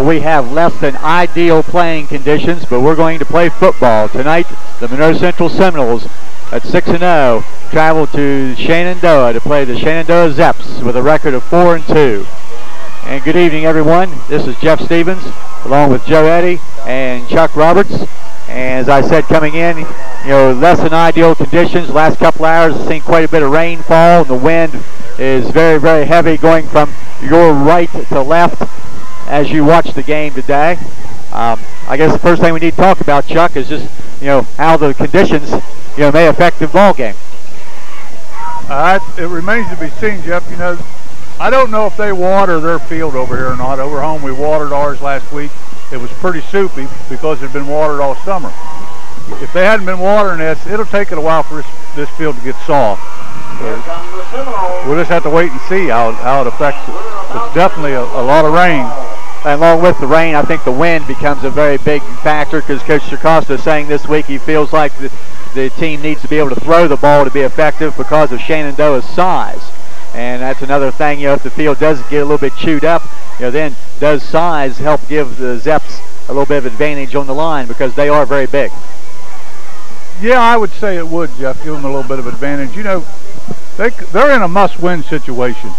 Well, we have less than ideal playing conditions, but we're going to play football. Tonight, the Monroe Central Seminoles at 6-0 travel to Shenandoah to play the Shenandoah Zeps with a record of 4-2. And good evening, everyone. This is Jeff Stevens, along with Joe Eddy and Chuck Roberts. And as I said, coming in, less than ideal conditions. The last couple hours, we've seen quite a bit of rainfall, and the wind is very, very heavy, going from your right to left as you watch the game today. I guess the first thing we need to talk about, Chuck, is just how the conditions may affect the ball game. It remains to be seen, Jeff. I don't know if they water their field over here or not. Over home, we watered ours last week. It was pretty soupy because it had been watered all summer. If they hadn't been watering this, it'll take it a while for this field to get soft. So we'll just have to wait and see how it affects it. It's definitely a lot of rain. And along with the rain, I think the wind becomes a very big factor, because Coach Sikosta is saying this week he feels like the team needs to be able to throw the ball to be effective because of Shenandoah's size. And that's another thing, if the field does get a little bit chewed up, then does size help give the Zeps a little bit of advantage on the line, because they are very big? Yeah, I would say it would, Jeff, give them a little bit of advantage. They're in a must-win situation.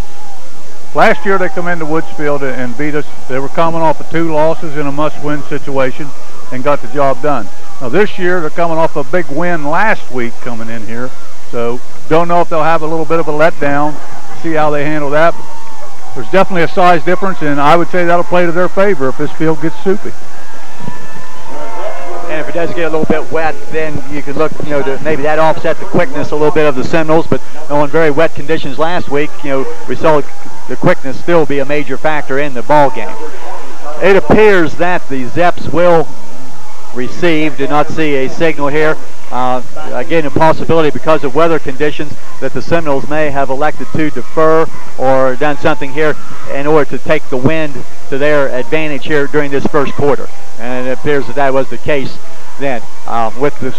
Last year they come into Woodsfield and beat us. They were coming off of 2 losses in a must-win situation and got the job done. Now this year they're coming off a big win last week coming in here. So don't know if they'll have a little bit of a letdown, see how they handle that. There's definitely a size difference, and I would say that'll play to their favor if this field gets soupy. And if it does get a little bit wet, then you could look, to maybe that offset the quickness a little bit of the Seminoles. But on very wet conditions last week, we saw the quickness still be a major factor in the ball game. It appears that the Zeps will receive. Did not see a signal here. Again, a possibility because of weather conditions that the Seminoles may have elected to defer or done something here in order to take the wind to their advantage here during this first quarter. And it appears that was the case then. With the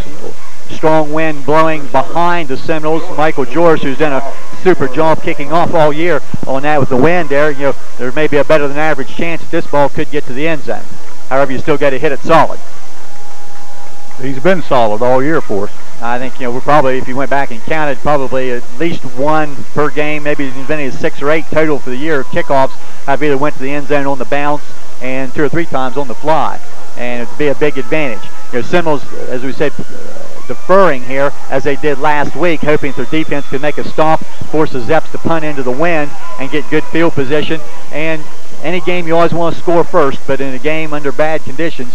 strong wind blowing behind the Seminoles, Michael George, who's done a super job kicking off all year on that with the wind there, there may be a better than average chance that this ball could get to the end zone. However, you still got to hit it solid. He's been solid all year for us. I think, we're probably, if you went back and counted, probably at least 1 per game, maybe as many as 6 or 8 total for the year. Kickoffs have either went to the end zone on the bounce and 2 or 3 times on the fly, and it'd be a big advantage. Seminoles, as we said, deferring here as they did last week, hoping their defense could make a stop, force the Zeps to punt into the wind and get good field position. And any game you always want to score first, but in a game under bad conditions,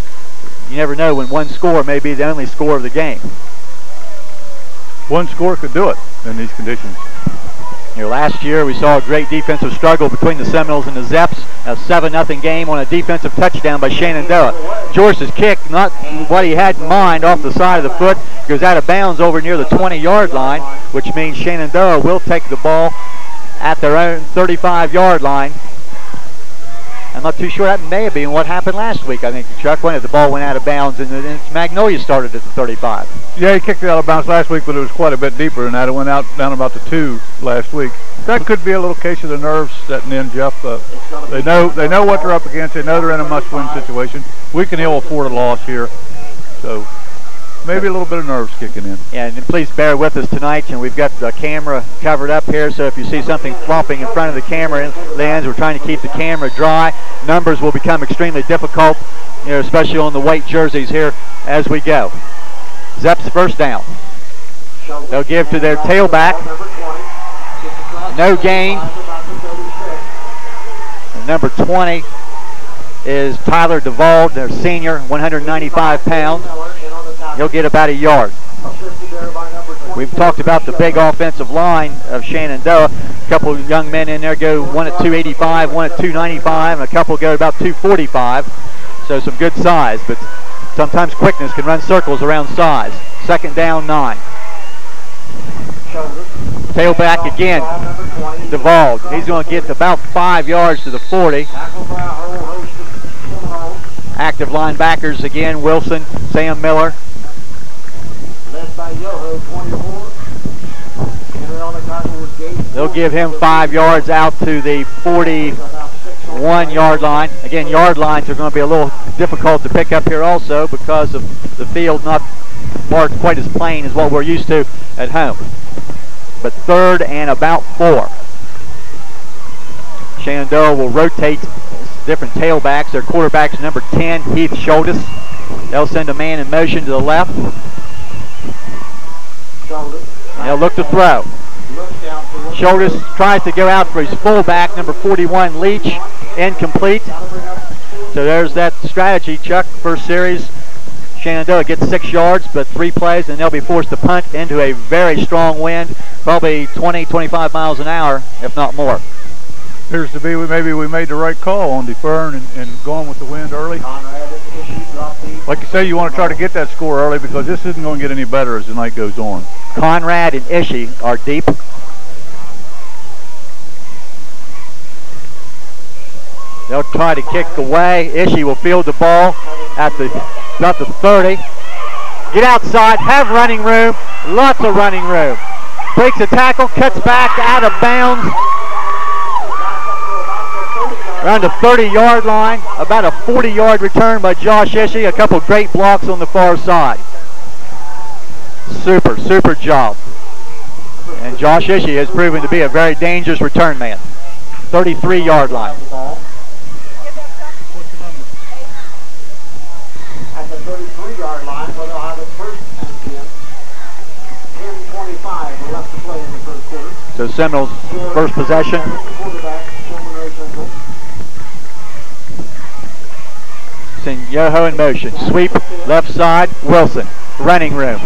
you never know when one score may be the only score of the game. One score could do it in these conditions. Last year we saw a great defensive struggle between the Seminoles and the Zeps. A 7-0 game on a defensive touchdown by Shenandoah. George's kick, not what he had in mind, off the side of the foot, goes out of bounds over near the 20-yard line, which means Shenandoah will take the ball at their own 35-yard line. I'm not too sure. That may have been what happened last week, I think, Chuck, when the ball went out of bounds and Magnolia started at the 35. Yeah, he kicked it out of bounds last week, but it was quite a bit deeper than that. It went out down about the 2 last week. That could be a little case of the nerves setting in, Jeff. They know what they're up against. They know they're in a must-win situation. We can ill afford a loss here, so maybe a little bit of nerves kicking in. Yeah, and please bear with us tonight. And we've got the camera covered up here, so if you see something flopping in front of the camera lens, we're trying to keep the camera dry. Numbers will become extremely difficult, especially on the white jerseys here as we go. Zeps first down. They'll give to their tailback. No gain. And number 20 is Tyler DeVauld, their senior, 195 pounds. He'll get about a yard. We've talked about the big offensive line of Shenandoah. A couple of young men in there go, one at 285, one at 295, and a couple go about 245. So some good size, but sometimes quickness can run circles around size. Second down, 9. Tailback again, DeVauld. He's going to get about 5 yards to the 40. Active linebackers again, Wilson, Sam Miller. They'll give him 5 yards out to the 40, 1 yard line. Again, yard lines are going to be a little difficult to pick up here also because of the field not marked quite as plain as what we're used to at home. But 3rd and about 4. Shenandoah will rotate different tailbacks. Their quarterback's number 10, Heath Schultes. They'll send a man in motion to the left. And they'll look to throw. Schultes tries to go out for his fullback, number 41, Leach. Incomplete. So there's that strategy, Chuck. First series, Shenandoah gets 6 yards, but 3 plays, and they'll be forced to punt into a very strong wind, probably 20, 25 miles an hour, if not more. Appears to be maybe we made the right call on deferring and going with the wind early. Like you say, you want to try to get that score early because this isn't going to get any better as the night goes on. Conrad and Ishii are deep. They'll try to kick away. Ishii will field the ball at about the 30. Get outside, have running room, lots of running room. Breaks a tackle, cuts back out of bounds. Around the 30-yard line, about a 40-yard return by Josh Ishii. A couple great blocks on the far side. Super job. And Josh Ishii has proven to be a very dangerous return man. 33-yard line. At the 33-yard line, where they'll have it 1st and 10. 10:25 were left to play in the first quarter. So Seminoles' first possession. Send Yoho in motion. Sweep, left side, Wilson. Running room.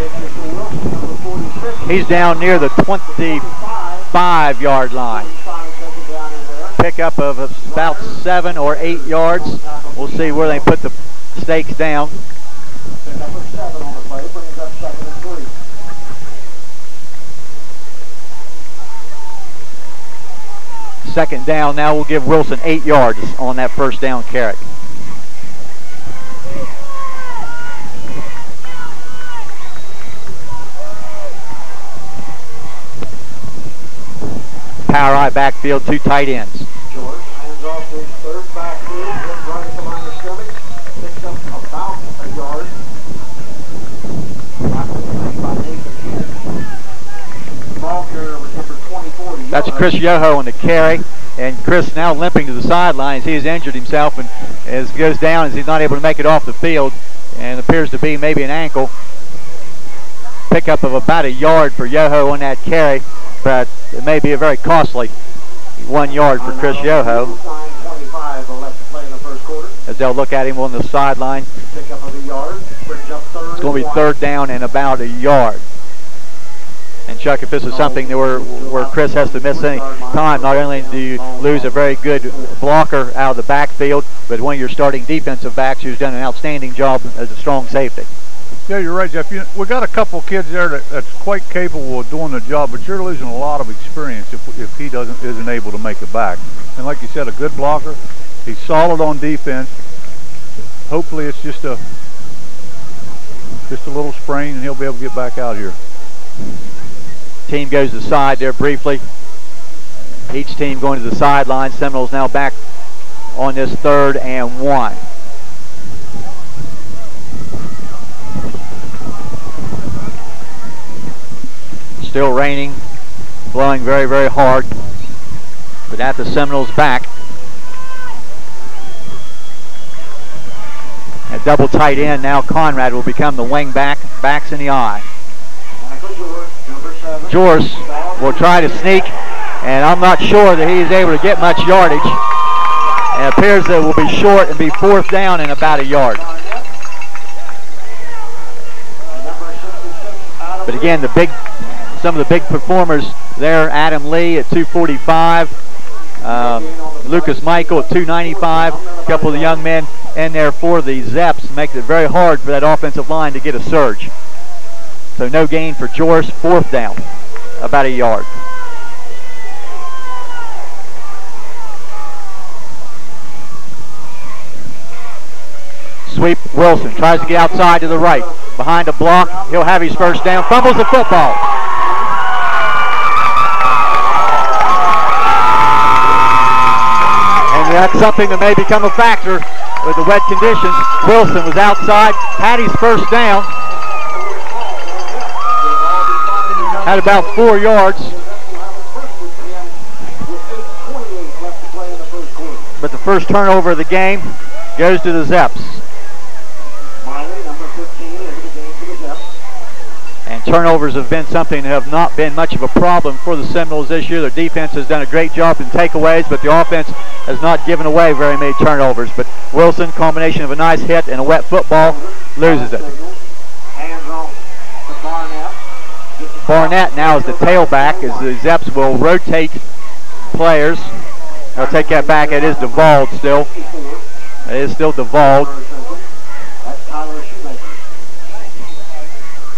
He's down near the 25-yard line. Pickup of about 7 or 8 yards. We'll see where they put the stakes down. Second down now will give Wilson 8 yards on that first down carry. Power eye backfield, 2 tight ends. George hands off his 3rd backfield, right at the line of scrimmage, picks up about a yard. Ball carrier was number 24. That's Chris Yoho on the carry, and Chris now limping to the sidelines. He has injured himself, and as he goes down, as he's not able to make it off the field, and appears to be maybe an ankle. Pickup of about a yard for Yoho on that carry, but it may be a very costly 1 yard for Chris Yoho. As they'll look at him on the sideline. Pick up of a yard, brings up 3rd. It's going to be 3rd down and about a yard. And Chuck, if this is something that where Chris has to miss any time, not only do you lose a very good blocker out of the backfield, but one of your starting defensive backs who's done an outstanding job as a strong safety. Yeah, you're right, Jeff. We got a couple kids there that's quite capable of doing the job, but you're losing a lot of experience if he isn't able to make it back. And like you said, a good blocker. He's solid on defense. Hopefully, it's just a little sprain, and he'll be able to get back out here. Team goes to the side there briefly. Each team going to the sideline. Seminoles now back on this 3rd and 1. Still raining, blowing very, very hard, but at the Seminoles' back. A double tight end now. Conrad will become the wing back. Backs in the eye. George will try to sneak, and I'm not sure that he is able to get much yardage. And it appears that it will be short and be 4th down and about a yard. But again, some of the big performers there. Adam Lee at 245, Lucas Michael at 295. A couple of the young men in there for the Zeps, making it very hard for that offensive line to get a surge. So no gain for George. 4th down, about a yard. Sweep, Wilson tries to get outside to the right. Behind a block, he'll have his first down. Fumbles the football. And That's something that may become a factor with the wet conditions. Wilson was outside. Patty's first down. Had about 4 yards. But the first turnover of the game goes to the Zeps. And turnovers have been something that have not been much of a problem for the Seminoles this year. Their defense has done a great job in takeaways, but the offense has not given away very many turnovers. But Wilson, combination of a nice hit and a wet football, loses it. Barnett now is the tailback as the Zeps will rotate players. I'll take that back. It is Devald still. It is still Devald.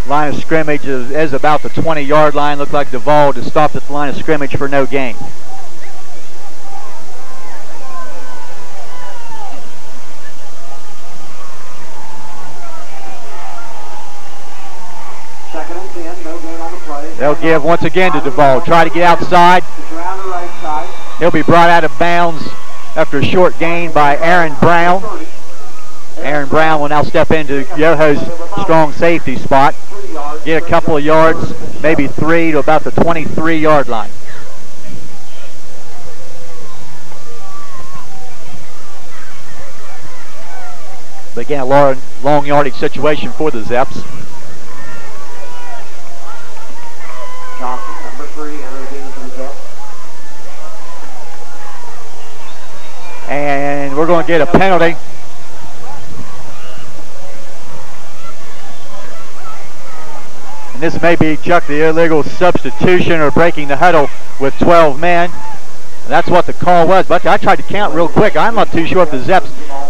Line of scrimmage is about the 20-yard line. Looked like Devald has stopped at the line of scrimmage for no gain. Second and 10, no gain on the play. They'll give once again to Devald. Try to get outside. He'll be brought out of bounds after a short gain by Aaron Brown. Aaron Brown will now step into Yoho's strong safety spot. Get a couple of yards, maybe 3 to about the 23-yard line. But again, a long yardage situation for the Zeps. Johnson, number 3, enters into the Zeps. And we're going to get a penalty. And this may be, Chuck, the illegal substitution or breaking the huddle with 12 men. And that's what the call was. But I tried to count real quick. I'm not too sure if the Zeps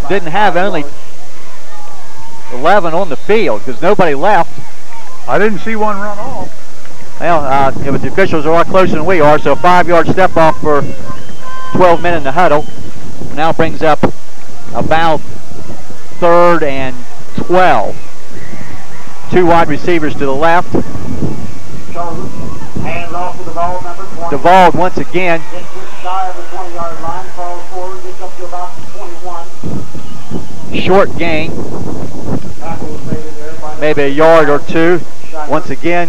didn't have only 11 on the field because nobody left. I didn't see one run off. Well, but the officials are a lot closer than we are, so a 5-yard step off for 12 men in the huddle. Now brings up about 3rd and 12. 2 wide receivers to the left. Hands off to Devald, number 20. Devald once again. Gets just shy of the 20-yard line, falls forward, gets up to about the 21. Short gain. Tackle was made in there by Maybe a yard or 2. Once again,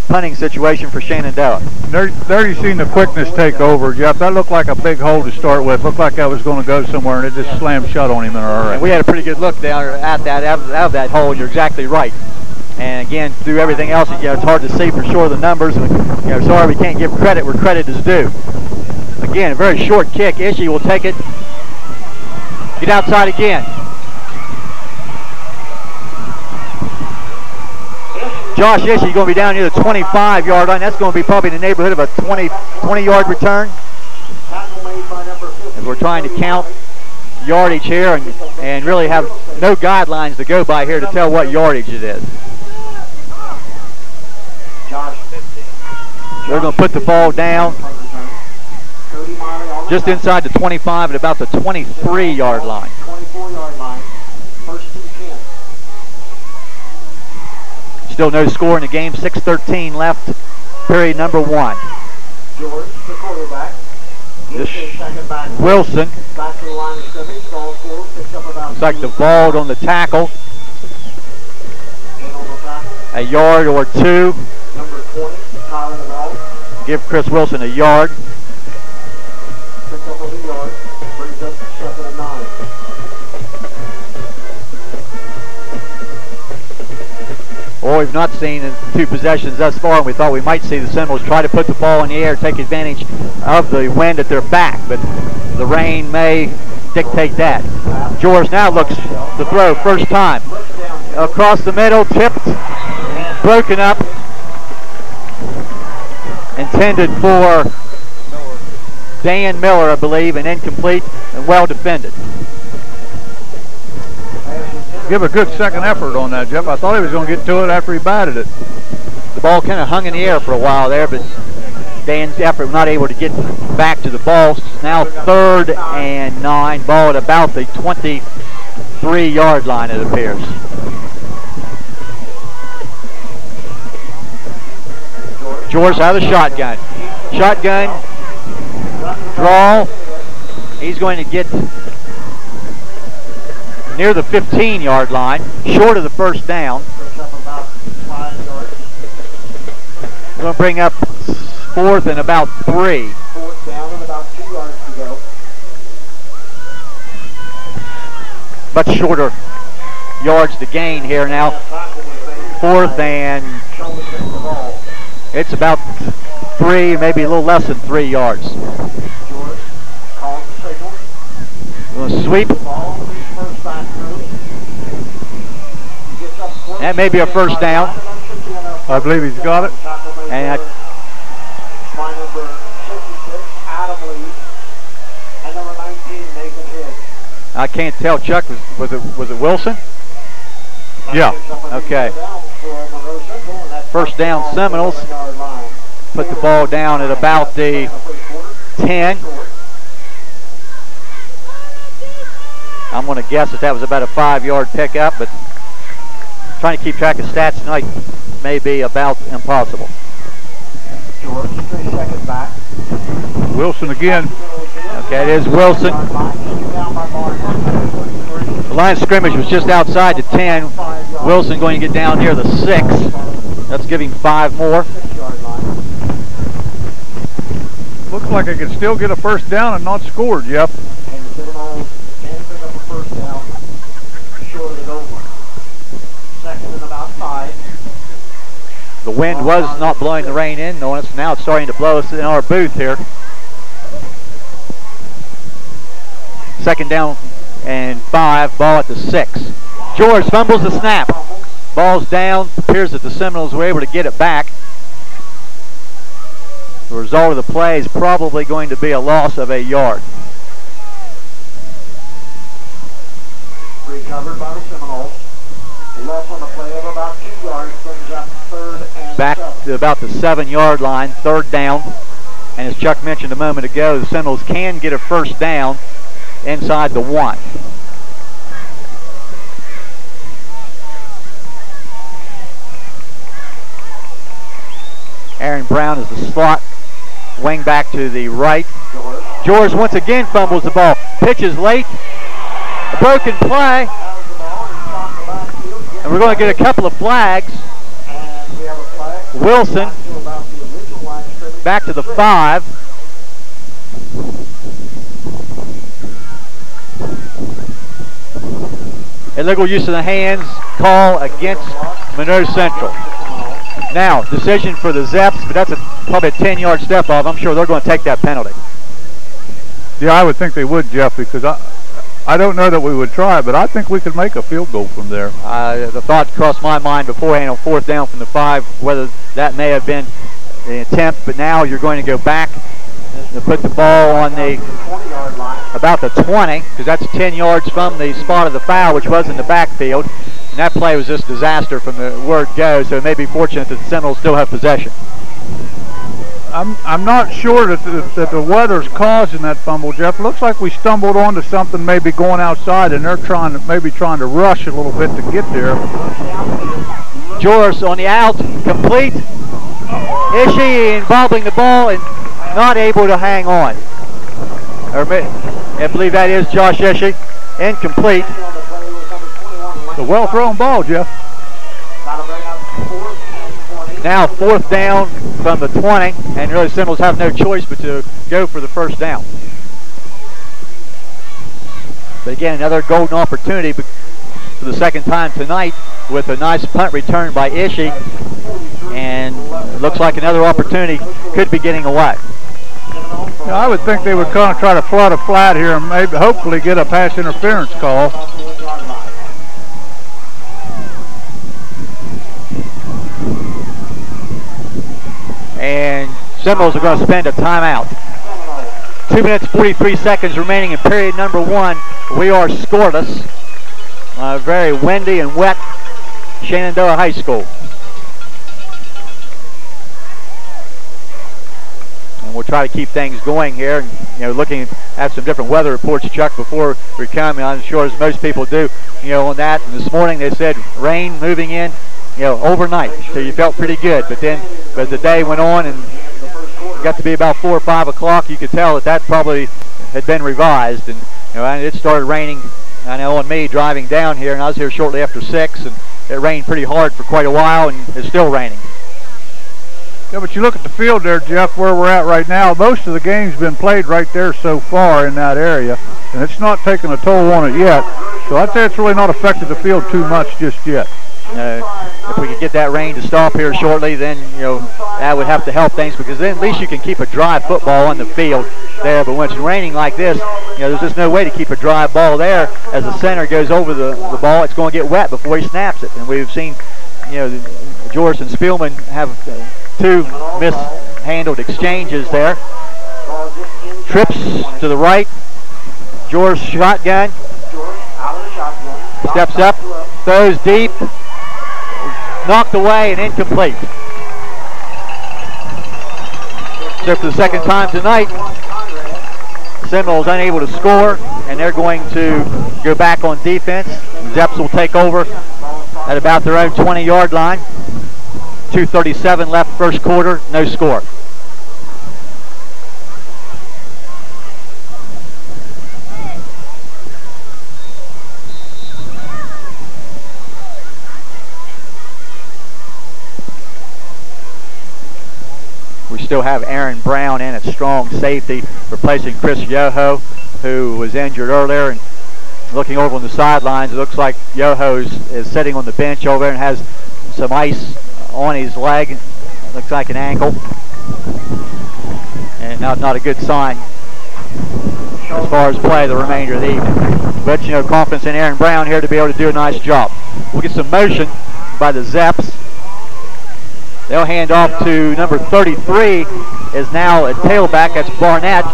punting situation for Shenandoah. There you seen the quickness take over, Jeff. That looked like a big hole to start with. Looked like I was going to go somewhere, and it just slammed shut on him in a hurry. And we had a pretty good look down at that out of that hole. You're exactly right. And again, through everything else, it's hard to see for sure the numbers. Sorry we can't give credit where credit is due. Again, a very short kick. Ishii will take it. Get outside again. Josh Ishii going to be down near the 25-yard line. That's going to be probably in the neighborhood of a 20-yard return. As we're trying to count yardage here and really have no guidelines to go by here to tell what yardage it is. They're going to put the ball down just inside the 25 at about the 23-yard line. 24-yard line. First and 10. Still no score in the game. 6:13 left. Period number 1. George, the quarterback. Wilson. Back to the line of scrimmage. Falls forward. Picks up about Looks like Devald on the tackle. A yard or 2. Number 20, Tyler Devald. Give Chris Wilson a yard. Picks up a yard. Brings up 2nd and 9. Well, we've not seen in 2 possessions thus far, and we thought we might see the Seminoles try to put the ball in the air, take advantage of the wind at their back, but the rain may dictate that. George now looks to throw first time. Across the middle, tipped, broken up, intended for Dan Miller, I believe, and incomplete and well defended. Give a good second effort on that, Jeff. I thought he was going to get to it after he batted it. The ball kind of hung in the air for a while there, but Dan's effort not able to get back to the ball. Now 3rd and 9, ball at about the 23-yard line, it appears. George out of the shotgun. Shotgun, draw, He's going to get near the 15-yard line, short of the first down. Picks up about 5 yards. We're going to bring up 4th and about 3. 4th down and about 2 yards to go. Much shorter yards to gain here now. 4th and it's about 3, maybe a little less than 3 yards. George calls the signal. We're going to sweep. That may be a first down. I believe he's got it. And by number 66, Adam Lee, and number 19, Nathan Hill. I can't tell, Chuck, was it Wilson? Yeah. Okay. First down, Seminoles. Put the ball down at about the 10. I'm going to guess that was about a 5-yard pickup, but trying to keep track of stats tonight may be about impossible. George, 3 seconds back. Wilson again. Okay, it is Wilson. The line of scrimmage was just outside the 10. Wilson going to get down near the 6. That's giving 5 more. Looks like I could still get a first down and not score, Jeff. And the Seminoles can pick up a first down short of the goal line. 2nd and about 5. The wind was not blowing the rain in on us. Now it's starting to blow us in our booth here. 2nd down and 5. Ball at the 6. George fumbles the snap. Ball's down. Appears that the Seminoles were able to get it back. The result of the play is probably going to be a loss of a yard. Recovered by the Seminoles. Loss on the play of about 2 yards, brings up 3rd and Back 7. to about the 7-yard line, 3rd down. And as Chuck mentioned a moment ago, the Seminoles can get a first down inside the 1. Aaron Brown is the slot wing back to the right. George once again fumbles the ball. Pitches late. A broken play. And we're going to get a couple of flags. Wilson back to the 5. Illegal use of the hands call against Monroe Central. Now, decision for the Zeps, but that's probably a 10-yard step off. I'm sure they're going to take that penalty. Yeah, I would think they would, Jeff, because I don't know that we would try, but I think we could make a field goal from there. The thought crossed my mind beforehand on 4th down from the 5, whether that may have been the attempt, but now you're going to go back to put the ball on the about the 20, because that's 10 yards from the spot of the foul, which was in the backfield. And that play was just disaster from the word go, so it may be fortunate that the Seminoles still have possession. I'm not sure that the weather's causing that fumble, Jeff. Looks like we stumbled onto something maybe going outside, and they're trying to rush a little bit to get there. Joris on the out, complete. Ishii bobbling the ball and not able to hang on. I believe that is Josh Ishii. Incomplete. It's a well-thrown ball, Jeff. Now 4th down from the 20, and really Seminoles have no choice but to go for the first down. But again, another golden opportunity for the 2nd time tonight with a nice punt return by Ishii, and it looks like another opportunity could be getting away. Yeah, I would think they would kind of try to flood a flat here and maybe hopefully get a pass interference call. And Seminoles are going to spend a timeout. 2 minutes 43 seconds remaining in period number 1. We are scoreless. Very windy and wet Shenandoah High School. And we'll try to keep things going here. And, looking at some different weather reports, Chuck, before we come. I'm sure as most people do, on that. And this morning they said rain moving in, overnight. So you felt pretty good. But then as the day went on and got to be about 4 or 5 o'clock, you could tell that probably had been revised, and it started raining. I know on me driving down here, and I was here shortly after 6, and it rained pretty hard for quite a while, and it's still raining. Yeah, but you look at the field there, Jeff, where we're at right now. Most of the game's been played right there so far in that area, and it's not taking a toll on it yet. So I'd say it's really not affected the field too much just yet. If we could get that rain to stop here shortly, then that would have to help things, because then at least you can keep a dry football on the field there. But when it's raining like this, there's just no way to keep a dry ball there. As the center goes over the ball, it's going to get wet before he snaps it. And we've seen, Joris and Spielman have 2 mishandled exchanges there. Trips to the right. Joris shotgun. Steps up, throws deep, knocked away and incomplete. So for the second time tonight, Seminoles unable to score, and they're going to go back on defense. Zeps will take over at about their own 20-yard line. 2:37 left first quarter, no score. We still have Aaron Brown in at strong safety, replacing Chris Yoho, who was injured earlier. And looking over on the sidelines, it looks like Yoho is sitting on the bench over there and has some ice on his leg. Looks like an ankle, and not a good sign as far as play the remainder of the evening. But confidence in Aaron Brown here to be able to do a nice job. We'll get some motion by the Zeps. They'll hand off to number 33, is now a tailback. That's Barnett.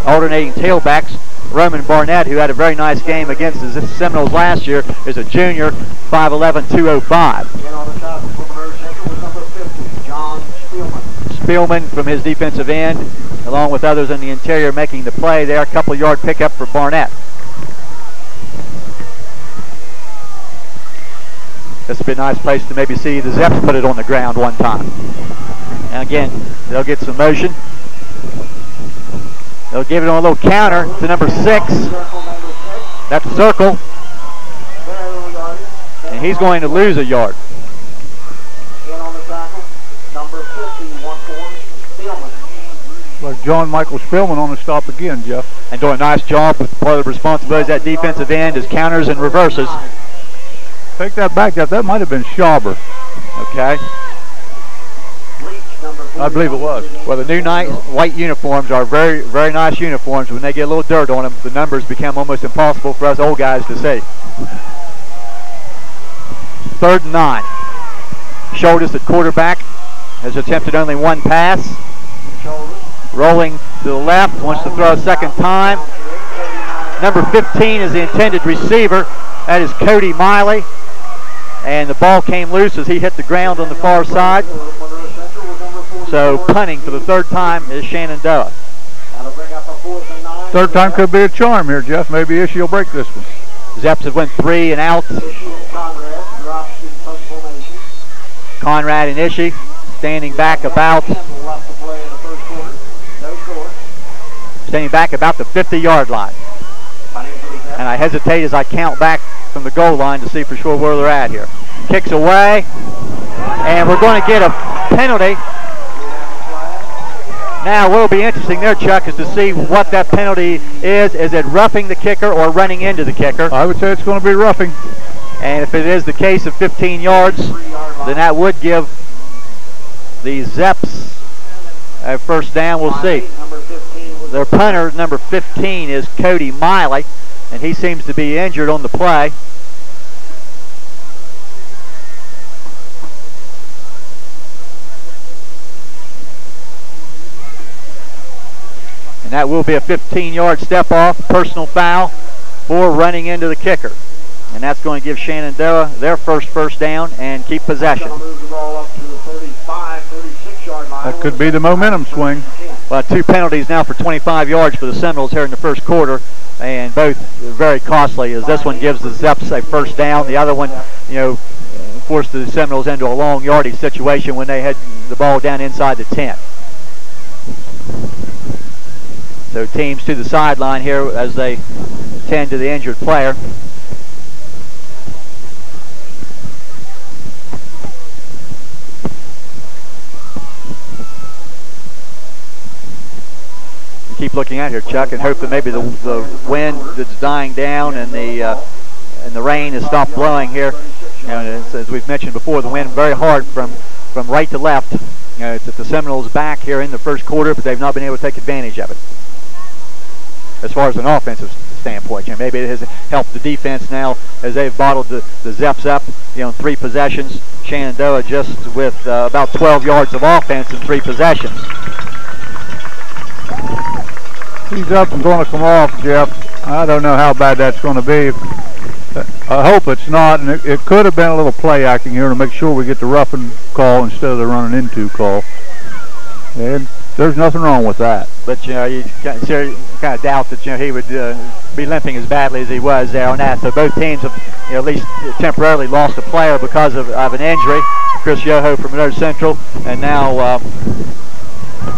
Alternating tailbacks. Roman Barnett, who had a very nice game against the Seminoles last year, is a junior, 5'11", 205. Spielman from his defensive end, along with others in the interior making the play there. A couple yard pickup for Barnett. This would be a nice place to maybe see the Zeps put it on the ground one time. And again, they'll get some motion. They'll give it on a little counter to number 6. That's a circle. And he's going to lose a yard. Like John Michael Spielman on the stop again, Jeff. And doing a nice job with part of the responsibilities at defensive end is counters and reverses. Take that back, Jeff. That might have been Schauber. Okay. I believe it was. Well, the new white uniforms are very, very nice uniforms. When they get a little dirt on them, the numbers become almost impossible for us old guys to see. 3rd and 9. Shoulders at quarterback. Has attempted only one pass. Rolling to the left. Wants to throw a second time. Number 15 is the intended receiver. That is Cody Miley. And the ball came loose as he hit the ground on the far side. So punting for the 3rd time is Shenandoah. 3rd time could be a charm here, Jeff. Maybe Ishii will break this one. Zeps have went 3 and out. Conrad and Ishii standing back about the 50-yard line. And I hesitate as I count back from the goal line to see for sure where they're at here. Kicks away, and we're going to get a penalty. Now, what will be interesting there, Chuck, is to see what that penalty is. Is it roughing the kicker or running into the kicker? I would say it's going to be roughing. And if it is the case of 15 yards, then that would give the Zeps a first down. We'll see. Their punter, number 15, is Cody Miley, and he seems to be injured on the play. And that will be a 15-yard step off, personal foul for running into the kicker. And that's going to give Shenandoah their first down and keep possession. That could be the momentum swing. Well, 2 penalties now for 25 yards for the Seminoles here in the first quarter, and both very costly, as this one gives the Zeps a first down. The other one, forced the Seminoles into a long yardage situation when they had the ball down inside the 10. So teams to the sideline here as they tend to the injured player. Keep looking out here, Chuck, and hope that maybe the wind that's dying down and the rain has stopped blowing here. You know, as we've mentioned before, the wind very hard from right to left. You know, it's at the Seminoles' back here in the first quarter, but they've not been able to take advantage of it. As far as an offensive standpoint, you know, maybe it has helped the defense now as they've bottled the Zeps up. You know, in 3 possessions. Shenandoah just with about 12 yards of offense in 3 possessions. He's up and going to come off, Jeff. I don't know how bad that's going to be. I hope it's not, and it could have been a little play acting here to make sure we get the roughing call instead of the running into call. And there's nothing wrong with that. But, you know, you kind of doubt that, you know, he would be limping as badly as he was there on that. So both teams have, you know, at least temporarily lost a player because of an injury. Chris Yoho from Monroe Central, and now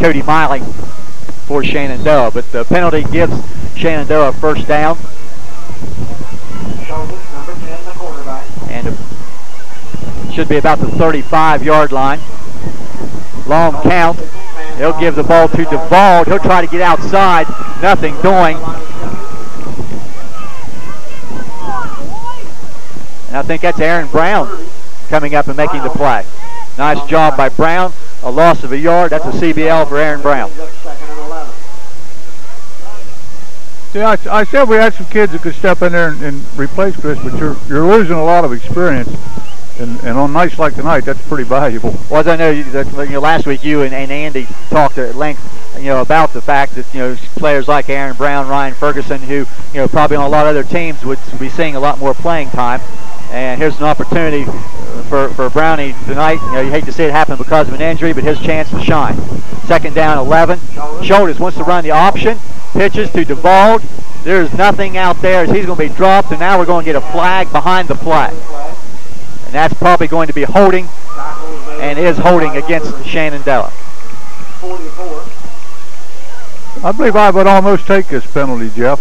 Cody Miley for Shenandoah. But the penalty gives Shenandoah a first down. And it should be about the 35-yard line. Long count. He'll give the ball to Duvall. He'll try to get outside. Nothing doing. And I think that's Aaron Brown coming up and making the play. Nice job by Brown. A loss of a yard. That's a CBL for Aaron Brown. Yeah, I said we had some kids that could step in there and replace Chris, but you're losing a lot of experience, and on nights like tonight, that's pretty valuable. Well, as I know, last week you and Andy talked at length, you know, about the fact that, you know, players like Aaron Brown, Ryan Ferguson, who, you know, probably on a lot of other teams would be seeing a lot more playing time. And here's an opportunity for Brownie tonight. You know, you hate to see it happen because of an injury, but his chance to shine. Second down, 11. Shoulders wants to run the option. Pitches to Duvall. There's nothing out there as he's going to be dropped, and now we're going to get a flag behind the play. And that's probably going to be holding, and is holding against Shenandoah. I believe I would almost take this penalty, Jeff.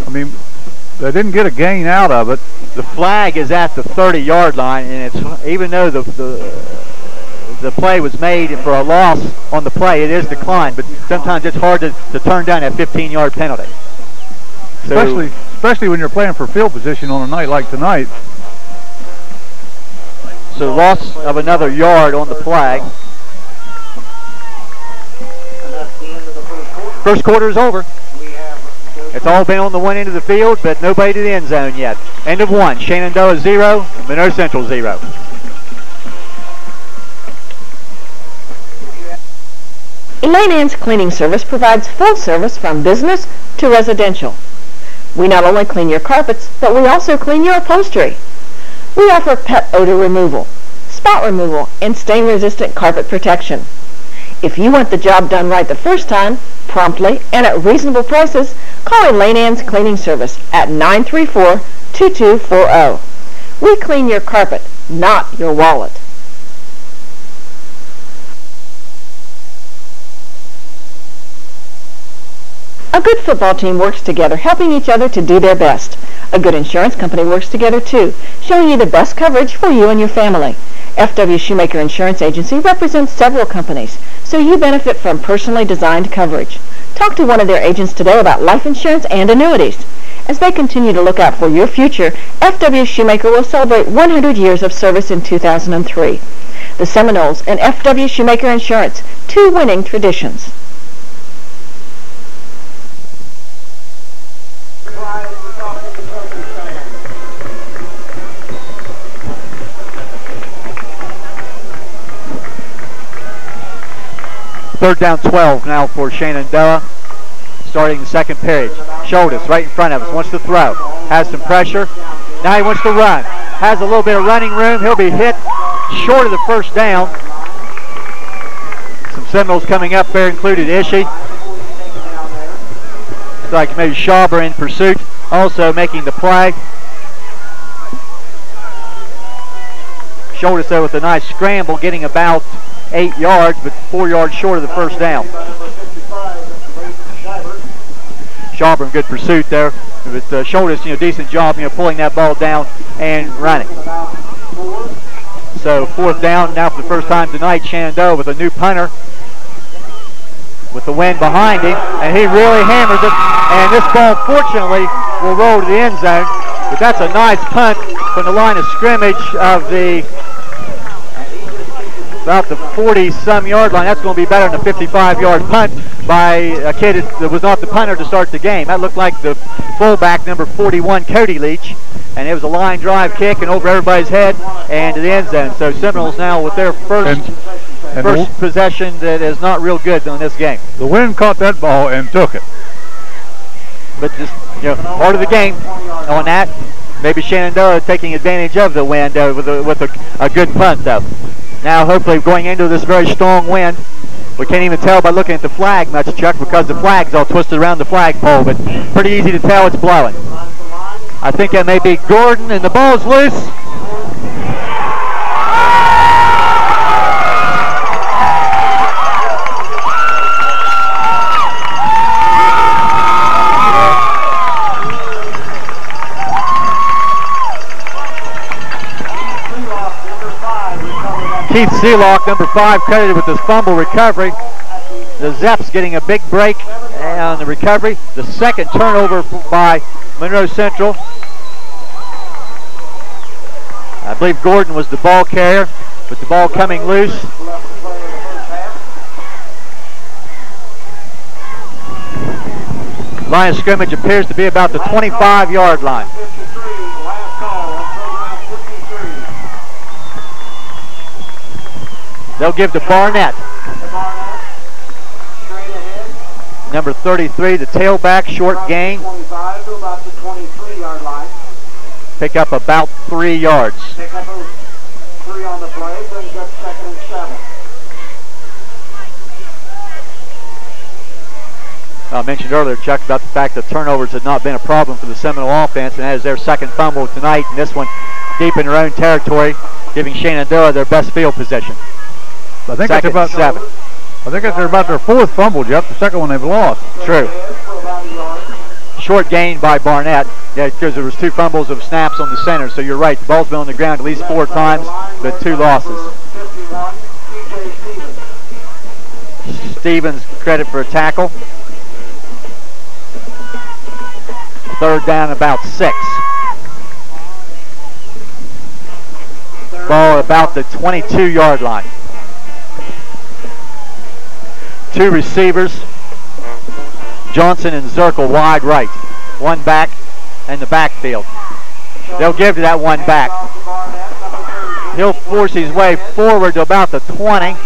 I mean, they didn't get a gain out of it. The flag is at the 30-yard line, and it's, even though the play was made for a loss on the play, it is declined, but sometimes it's hard to turn down that 15-yard penalty. Especially when you're playing for field position on a night like tonight. So loss of another yard on the flag. First quarter is over. It's all been on the one end of the field, but nobody to the end zone yet. End of one. Shenandoah 0, Monroe Central 0. Elaine Ann's Cleaning Service provides full service from business to residential. We not only clean your carpets, but we also clean your upholstery. We offer pet odor removal, spot removal, and stain-resistant carpet protection. If you want the job done right the first time, promptly, and at reasonable prices, call Elaine Ann's Cleaning Service at 934-2240. We clean your carpet, not your wallet. A good football team works together, helping each other to do their best. A good insurance company works together too, showing you the best coverage for you and your family. FW Shoemaker Insurance Agency represents several companies, so you benefit from personally designed coverage. Talk to one of their agents today about life insurance and annuities. As they continue to look out for your future, FW Shoemaker will celebrate 100 years of service in 2003. The Seminoles and FW Shoemaker Insurance, 2 winning traditions. Third down 12 now for Shenandoah, starting the second period. Shoulders right in front of us, wants to throw, has some pressure. Now he wants to run, has a little bit of running room. He'll be hit short of the first down. Some Seminoles coming up there, included Ishii. Looks like maybe Schauber in pursuit, also making the play. Shoulders though with a nice scramble, getting about 8 yards, but 4 yards short of the first down. Shelburne, good pursuit there. But Shoulders, decent job, pulling that ball down and running. So 4th down now for the first time tonight. Shenandoah with a new punter with the wind behind him, and he really hammers it. And this ball, fortunately, will roll to the end zone. But that's a nice punt from the line of scrimmage of about the 40-some yard line. That's going to be better than a 55-yard punt by a kid that was not the punter to start the game. That looked like the fullback, number 41, Cody Leach. And it was a line drive kick and over everybody's head and to the end zone. So Seminoles now with their first possession that is not real good in this game. The wind caught that ball and took it. But just, part of the game on that. Maybe Shenandoah taking advantage of the wind with a good punt, though. Now, hopefully, going into this very strong wind, we can't even tell by looking at the flag much, Chuck, because the flag's all twisted around the flagpole, but pretty easy to tell it's blowing. I think that may be Gordon, and the ball's loose. Keith Seelock, number 5, credited with this fumble recovery. The Zeps getting a big break on the recovery. The second turnover by Monroe Central. I believe Gordon was the ball carrier, with the ball coming loose. Line of scrimmage appears to be about the 25-yard line. They'll give to Barnett. Number 33, the tailback, short gain. Pick up about 3 yards. Pick up 3 on the play, brings up 2nd and 7. I mentioned earlier, Chuck, about the fact that turnovers had not been a problem for the Seminole offense, and that is their second fumble tonight, and this one deep in their own territory, giving Shenandoah their best field position. I think that's about 7. I think that's about their 4th fumble, Jeff. The second one they've lost. True. Short gain by Barnett. Yeah, because there was 2 fumbles of snaps on the center. So you're right. The ball's been on the ground at least 4 times, but 2 losses. Stevens credit for a tackle. 3rd down, about 6. Ball about the 22-yard line. 2 receivers, Johnson and Zirkle wide right. 1 back and the backfield. They'll give to that 1 back. He'll force his way forward to about the 20.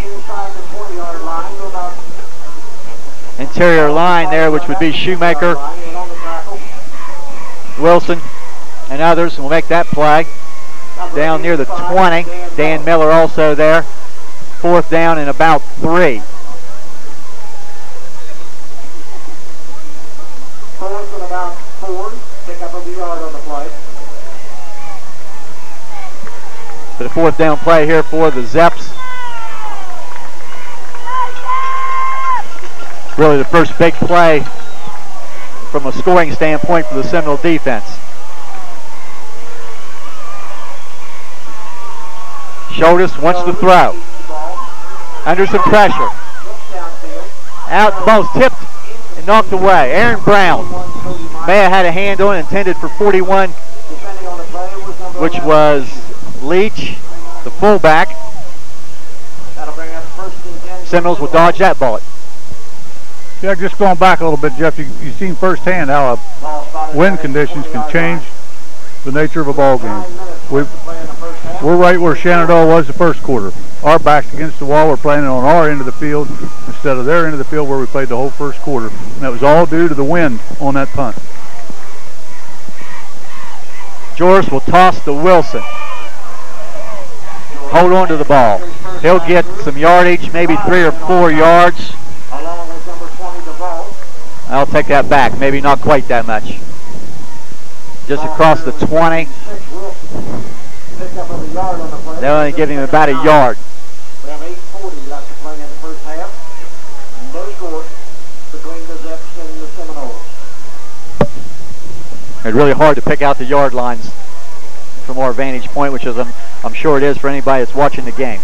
Interior line there, which would be Shoemaker, Wilson, and others will make that play. Down near the 20. Dan Miller also there. 4th down and about 3. 4th and about 4. Pick up a yard on the play. For the 4th down play here for the Zeps. Really the first big play from a scoring standpoint for the Seminole defense. Shoulders wants to throw. Under some pressure. Out, the ball's tipped and knocked away. Aaron Brown may have had a hand on it, intended for 41, which was Leach, the fullback. Seminoles will dodge that bullet. Yeah, just going back a little bit, Jeff, you've seen firsthand how wind conditions can change the nature of a ball game. We're right where Shenandoah was the first quarter. Our back's against the wall. We're playing on our end of the field instead of their end of the field where we played the whole first quarter. And that was all due to the wind on that punt. Joris will toss to Wilson. Hold on to the ball. He'll get some yardage, maybe 3 or 4 yards. I'll take that back. Maybe not quite that much. Just across the 20. They'll only give him about a yard. We have 8:40 left to play in the first half. No score between the Zeps and the Seminoles. It's really hard to pick out the yard lines from our vantage point, which is I'm sure it is for anybody that's watching the game.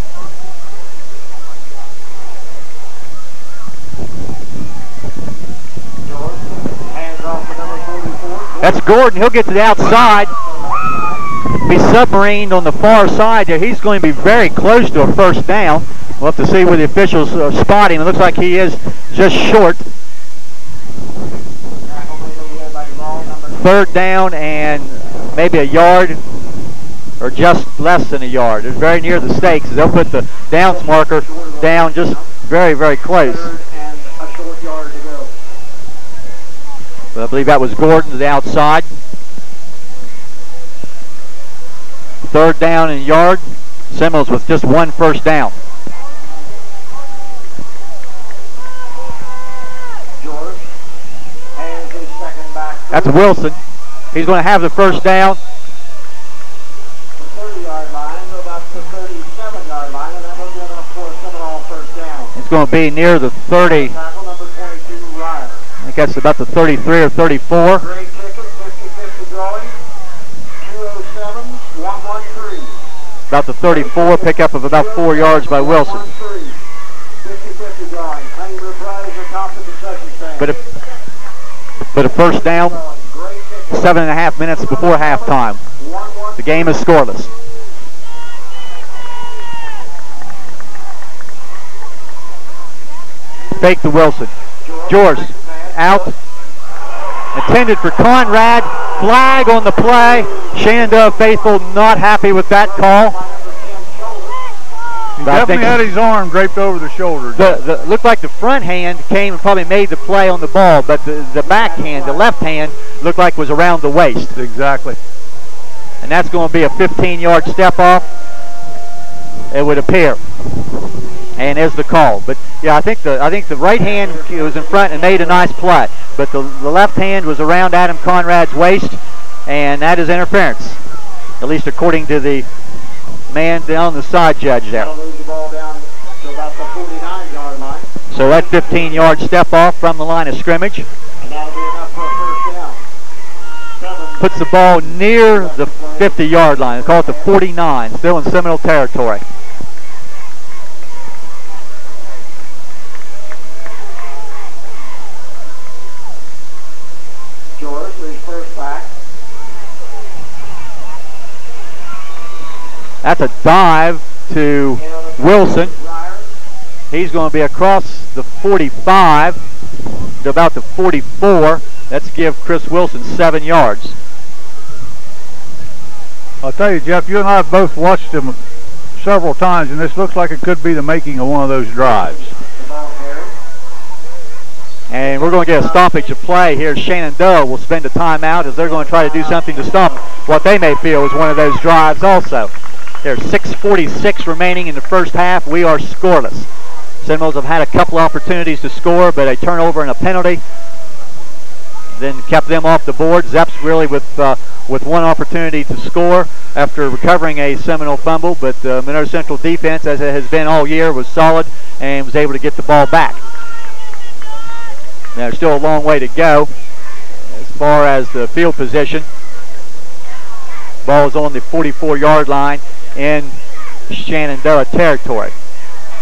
That's Gordon. He'll get to the outside. Be submarined on the far side there. He's going to be very close to a first down. We'll have to see where the officials spot him. It looks like he is just short. Third down and maybe a yard or just less than a yard. It's very near the stakes. They'll put the downs marker down just very, very close. But I believe that was Gordon to the outside. Third down and yard. Seminoles with just one first down. That's Wilson. He's going to have the first down. The 30-yard line to about the 37-yard line, and that will be enough for a Seminole first down. It's going to be near the 30. Tackle number 22, Ryder. I think that's about the 33 or 34. Great kicker, 50-50 going. 207, 113. About the 34, pickup of about 4 yards by Wilson. 50-50 going. Claim reprise atop the concession stand. But a first down, 7.5 minutes before halftime. The game is scoreless. Fake to Wilson. George out. Intended for Conrad. Flag on the play. Shenandoah faithful not happy with that call. He definitely had his arm draped over the shoulder. Looked like the front hand came and probably made the play on the ball, but the back hand, the left hand, looked like was around the waist. Exactly. And that's going to be a 15-yard step off, it would appear. And is the call. But yeah, I think the right hand was in front and made a nice play, but the left hand was around Adam Conrad's waist, and that is interference, at least according to the man down the side judge there. So that 15-yard step off from the line of scrimmage puts the ball near the 50-yard line. They call it the 49, still in Seminole territory. George, his first back. That's a dive to Wilson. He's going to be across the 45 to about the 44. Let's give Chris Wilson 7 yards. I'll tell you, Jeff, you and I have both watched him several times, and this looks like it could be the making of one of those drives. And we're going to get a stoppage of play here. Shenandoah will spend a timeout as they're going to try to do something to stop what they may feel is one of those drives also. There's 6:46 remaining in the first half. We are scoreless. Seminoles have had a couple opportunities to score, but a turnover and a penalty then kept them off the board. Zeps really with one opportunity to score after recovering a Seminole fumble, but Monroe Central defense, as it has been all year, was solid and was able to get the ball back. Now, there's still a long way to go as far as the field position. Ball is on the 44-yard line in Shenandoah territory.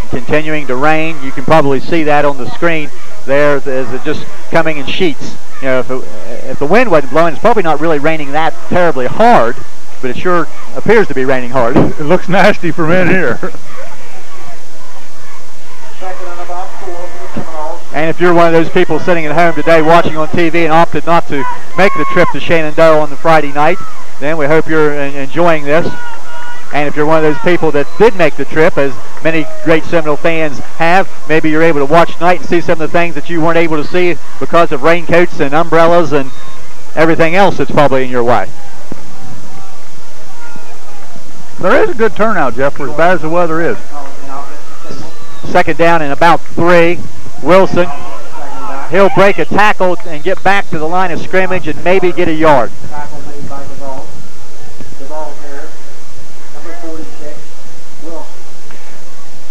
Continuing to rain. You can probably see that on the screen there as it's just coming in sheets. You know, if the wind wasn't blowing, it's probably not really raining that terribly hard, but it sure appears to be raining hard. It looks nasty from in here. And if you're one of those people sitting at home today watching on TV and opted not to make the trip to Shenandoah on the Friday night, then we hope you're enjoying this. And if you're one of those people that did make the trip, as many great Seminole fans have, maybe you're able to watch tonight and see some of the things that you weren't able to see because of raincoats and umbrellas and everything else that's probably in your way. There is a good turnout, Jeff, for as bad as the weather is. Second down and about 3. Wilson, he'll break a tackle and get back to the line of scrimmage and maybe get a yard.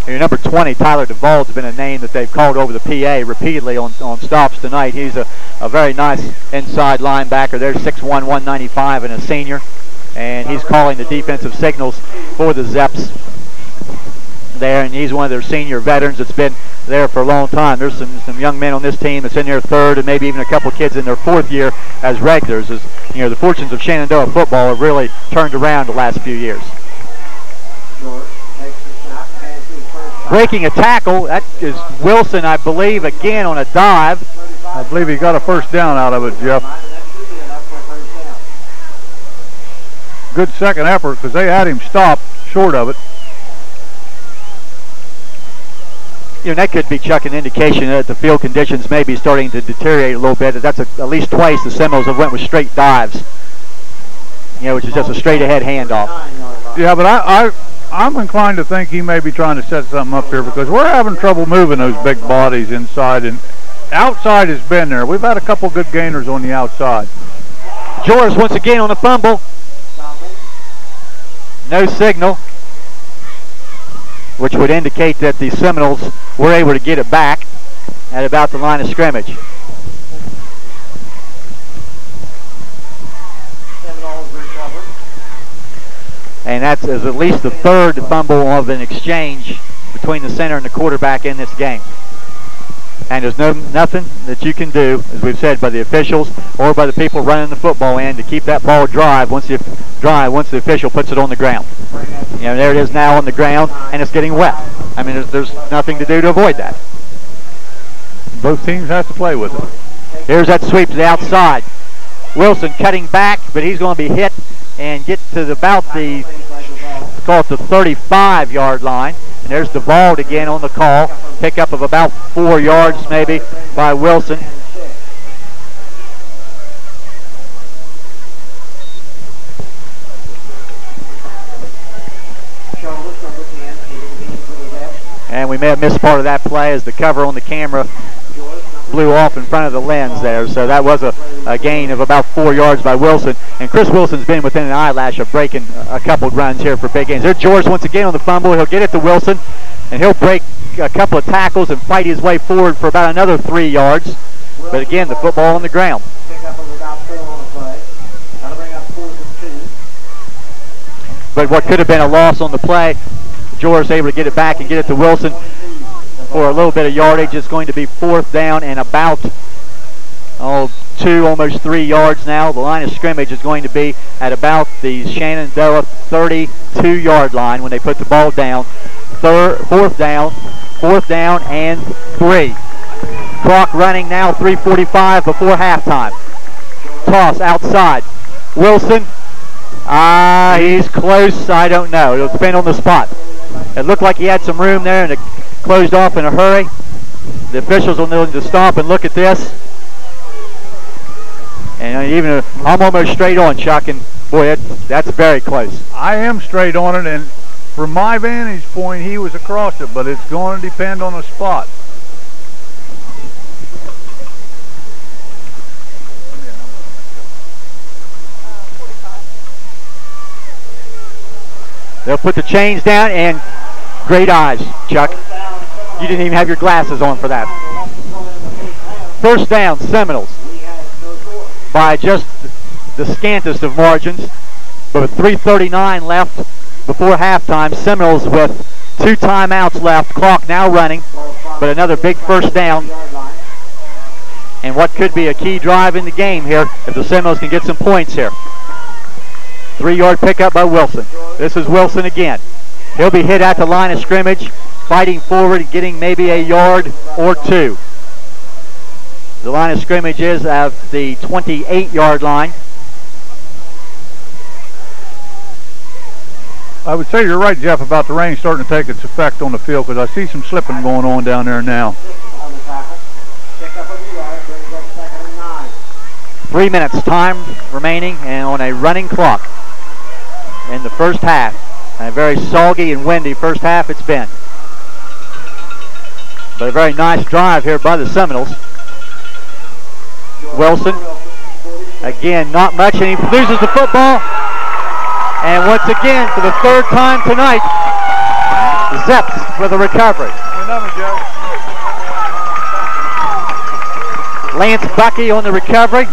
Your number 20, Tyler Duvall, has been a name that they've called over the PA repeatedly on stops tonight. He's a very nice inside linebacker. There's 6'1", 195, and a senior. And he's calling the defensive signals for the Zeps there, and he's one of their senior veterans that's been there for a long time. There's some young men on this team that's in their third and maybe even a couple kids in their fourth year as regulars. As you know, the fortunes of Shenandoah football have really turned around the last few years. Breaking a tackle, that is Wilson, I believe, again on a dive. I believe he got a first down out of it, Jeff. Good second effort because they had him stopped short of it. You know, that could be, Chuck, an indication that the field conditions may be starting to deteriorate a little bit. That's at least twice the Seminoles have went with straight dives, you know, which is just a straight ahead handoff. Yeah, but I'm inclined to think he may be trying to set something up here because we're having trouble moving those big bodies inside, and outside has been there. We've had a couple good gainers on the outside. Joris once again on the fumble. No signal, which would indicate that the Seminoles were able to get it back at about the line of scrimmage. And that's at least the third fumble of an exchange between the center and the quarterback in this game. And there's nothing that you can do, as we've said, by the officials or by the people running the football in to keep that ball dry once the official puts it on the ground. You know, there it is now on the ground, and it's getting wet. I mean, there's nothing to do to avoid that. Both teams have to play with it. Here's that sweep to the outside. Wilson cutting back, but he's going to be hit and get to about the, call it the 35-yard line. And there's Duvall again on the call. Pickup of about 4 yards maybe by Wilson. And we may have missed part of that play as the cover on the camera blew off in front of the lens there. So that was a gain of about 4 yards by Wilson. And Chris Wilson's been within an eyelash of breaking a couple runs here for big gains. There's George once again on the fumble. He'll get it to Wilson, and he'll break a couple of tackles and fight his way forward for about another 3 yards. But again, the football on the ground. But what could have been a loss on the play, George able to get it back and get it to Wilson for a little bit of yardage. It's going to be 4th down and about 2, almost 3 yards now. The line of scrimmage is going to be at about the Shenandoah 32-yard line when they put the ball down. 4th down and 3. Clock running now, 3:45 before halftime. Toss outside. Wilson, he's close, I don't know. It'll depend on the spot. It looked like he had some room there and it closed off in a hurry. The officials will need to stop and look at this. And even I'm almost straight on, Chuck, and boy, that's very close. I am straight on it, and from my vantage point, he was across it, but it's going to depend on the spot. They'll put the chains down, and great eyes, Chuck. You didn't even have your glasses on for that. 1st down, Seminoles, by just the scantest of margins. But with 3:39 left before halftime, Seminoles with 2 timeouts left, clock now running, but another big 1st down. And what could be a key drive in the game here if the Seminoles can get some points here. 3-yard pickup by Wilson. This is Wilson again. He'll be hit at the line of scrimmage, fighting forward and getting maybe a yard or 2. The line of scrimmage is at the 28-yard line. I would say you're right, Jeff, about the rain starting to take its effect on the field because I see some slipping going on down there now. 3 minutes time remaining and on a running clock in the first half. And a very soggy and windy first half it's been. But a very nice drive here by the Seminoles. Wilson, again, not much, and he loses the football. And once again, for the 3rd time tonight, Zips with a recovery. Your number, Joe. Lance Bucky on the recovery.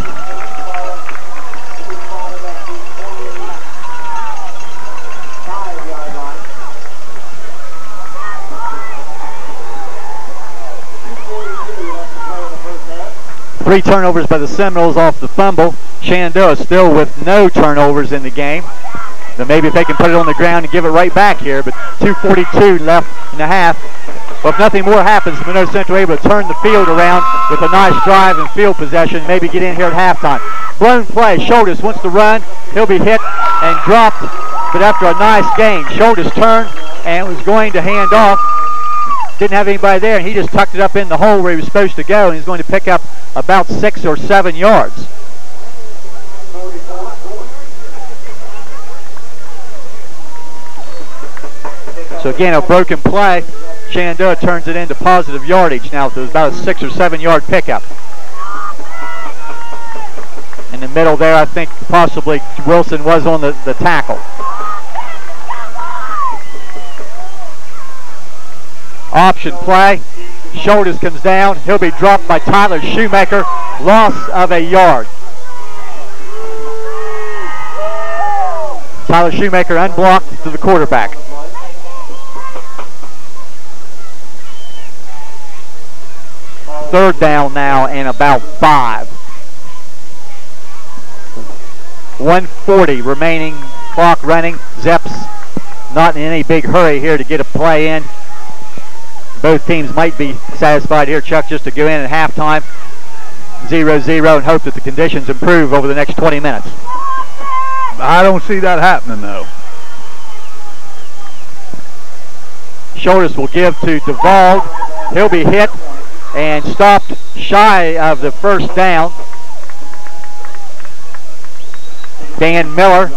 Three turnovers by the Seminoles off the fumble. Shenandoah still with no turnovers in the game. So maybe if they can put it on the ground and give it right back here, but 2:42 left in the half. Well, if nothing more happens, Monroe Central able to turn the field around with a nice drive and field possession, maybe get in here at halftime. Blown play, Schultes wants to run. He'll be hit and dropped, but after a nice gain, Schultes turned and was going to hand off. Didn't have anybody there, and he just tucked it up in the hole where he was supposed to go, and he's going to pick up about 6 or 7 yards. So again, a broken play. Shenandoah turns it into positive yardage now. So it's about a 6 or 7 yard pickup. In the middle there, I think possibly Wilson was on the tackle. Option play. Schultes comes down. He'll be dropped by Tyler Shoemaker. Loss of a yard. Tyler Shoemaker unblocked to the quarterback. Third down now and about 5. 1:40 remaining, clock running. Zeps not in any big hurry here to get a play in. Both teams might be satisfied here, Chuck, just to go in at halftime 0-0 and hope that the conditions improve over the next 20 minutes. I don't see that happening, though. Schultes will give to DeVauld. He'll be hit and stopped shy of the first down. Dan Miller.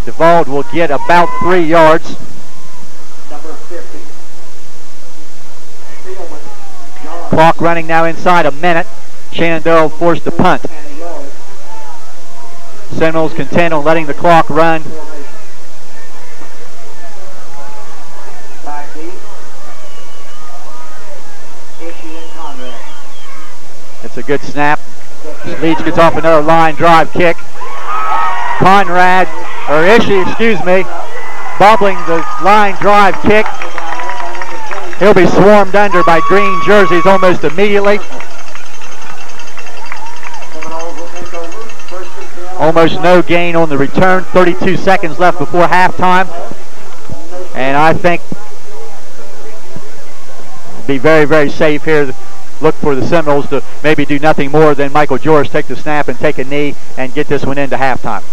DeVauld will get about 3 yards. Clock running now inside a minute. Shenandoah forced to punt. Seminoles content on letting the clock run. It's a good snap. Leach gets off another line drive kick. Ishii, bubbling the line drive kick. He'll be swarmed under by green jerseys almost immediately. Almost no gain on the return. 32 seconds left before halftime. And I think be very, very safe here. Look for the Seminoles to maybe do nothing more than Michael George take the snap and take a knee and get this one into halftime.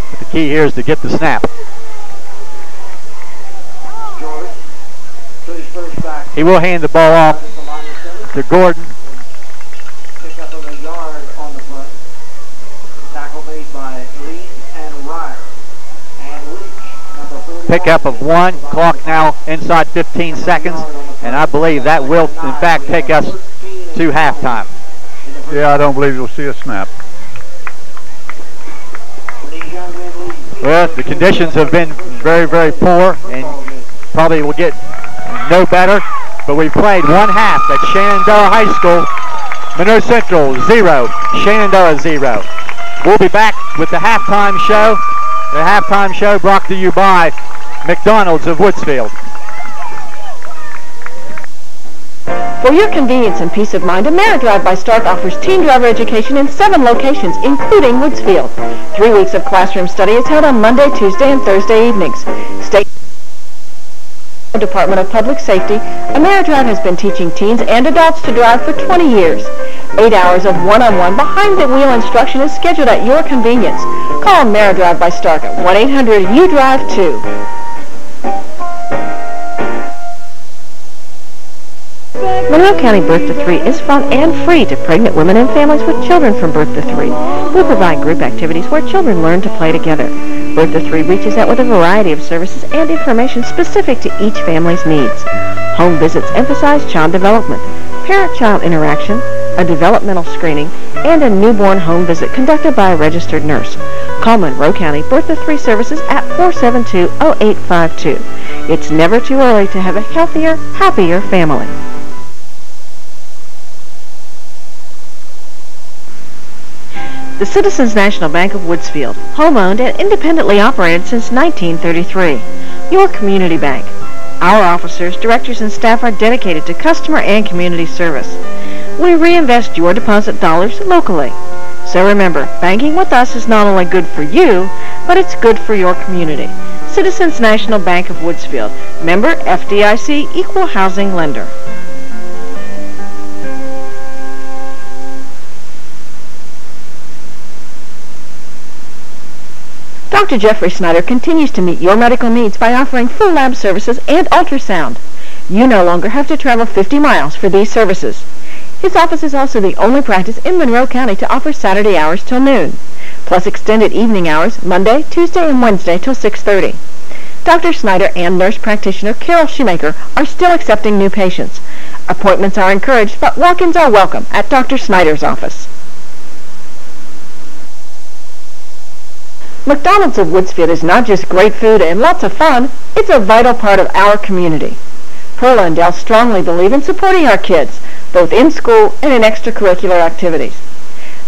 But the key here is to get the snap. He will hand the ball off to Gordon. Pickup of 1. Clock now inside 15 seconds, and I believe that will in fact take us to halftime. Yeah, I don't believe you'll see a snap. Well, the conditions have been very, very poor, and probably will get no better. But we've played one half at Shenandoah High School. Monroe Central 0, Shenandoah 0. We'll be back with the halftime show. The halftime show brought to you by McDonald's of Woodsfield. For your convenience and peace of mind, AmeriDrive by Stark offers teen driver education in 7 locations, including Woodsfield. 3 weeks of classroom study is held on Monday, Tuesday, and Thursday evenings. State Department of Public Safety, AmeriDrive has been teaching teens and adults to drive for 20 years. 8 hours of one-on-one behind-the-wheel instruction is scheduled at your convenience. Call AmeriDrive by Stark at 1-800-YOU-DRIVE-2. Monroe County Birth to 3 is fun and free to pregnant women and families with children from birth to 3. We provide group activities where children learn to play together. Birth to 3 reaches out with a variety of services and information specific to each family's needs. Home visits emphasize child development. parent-child interaction, a developmental screening, and a newborn home visit conducted by a registered nurse. Call Monroe County Birth of 3 Services at 472-0852. It's never too early to have a healthier, happier family. The Citizens National Bank of Woodsfield, home-owned and independently operated since 1933. Your community bank. Our officers, directors, and staff are dedicated to customer and community service. We reinvest your deposit dollars locally. So remember, banking with us is not only good for you, but it's good for your community. Citizens National Bank of Woodsfield, member FDIC, equal housing lender. Dr. Jeffrey Snyder continues to meet your medical needs by offering full lab services and ultrasound. You no longer have to travel 50 miles for these services. His office is also the only practice in Monroe County to offer Saturday hours till noon, plus extended evening hours Monday, Tuesday, and Wednesday till 6:30. Dr. Snyder and nurse practitioner Carol Shoemaker are still accepting new patients. Appointments are encouraged, but walk-ins are welcome at Dr. Snyder's office. McDonald's of Woodsfield is not just great food and lots of fun, it's a vital part of our community. Perla and Dell strongly believe in supporting our kids, both in school and in extracurricular activities.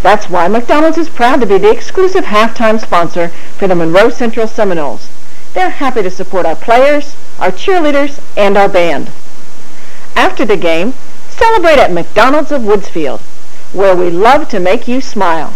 That's why McDonald's is proud to be the exclusive halftime sponsor for the Monroe Central Seminoles. They're happy to support our players, our cheerleaders, and our band. After the game, celebrate at McDonald's of Woodsfield, where we love to make you smile.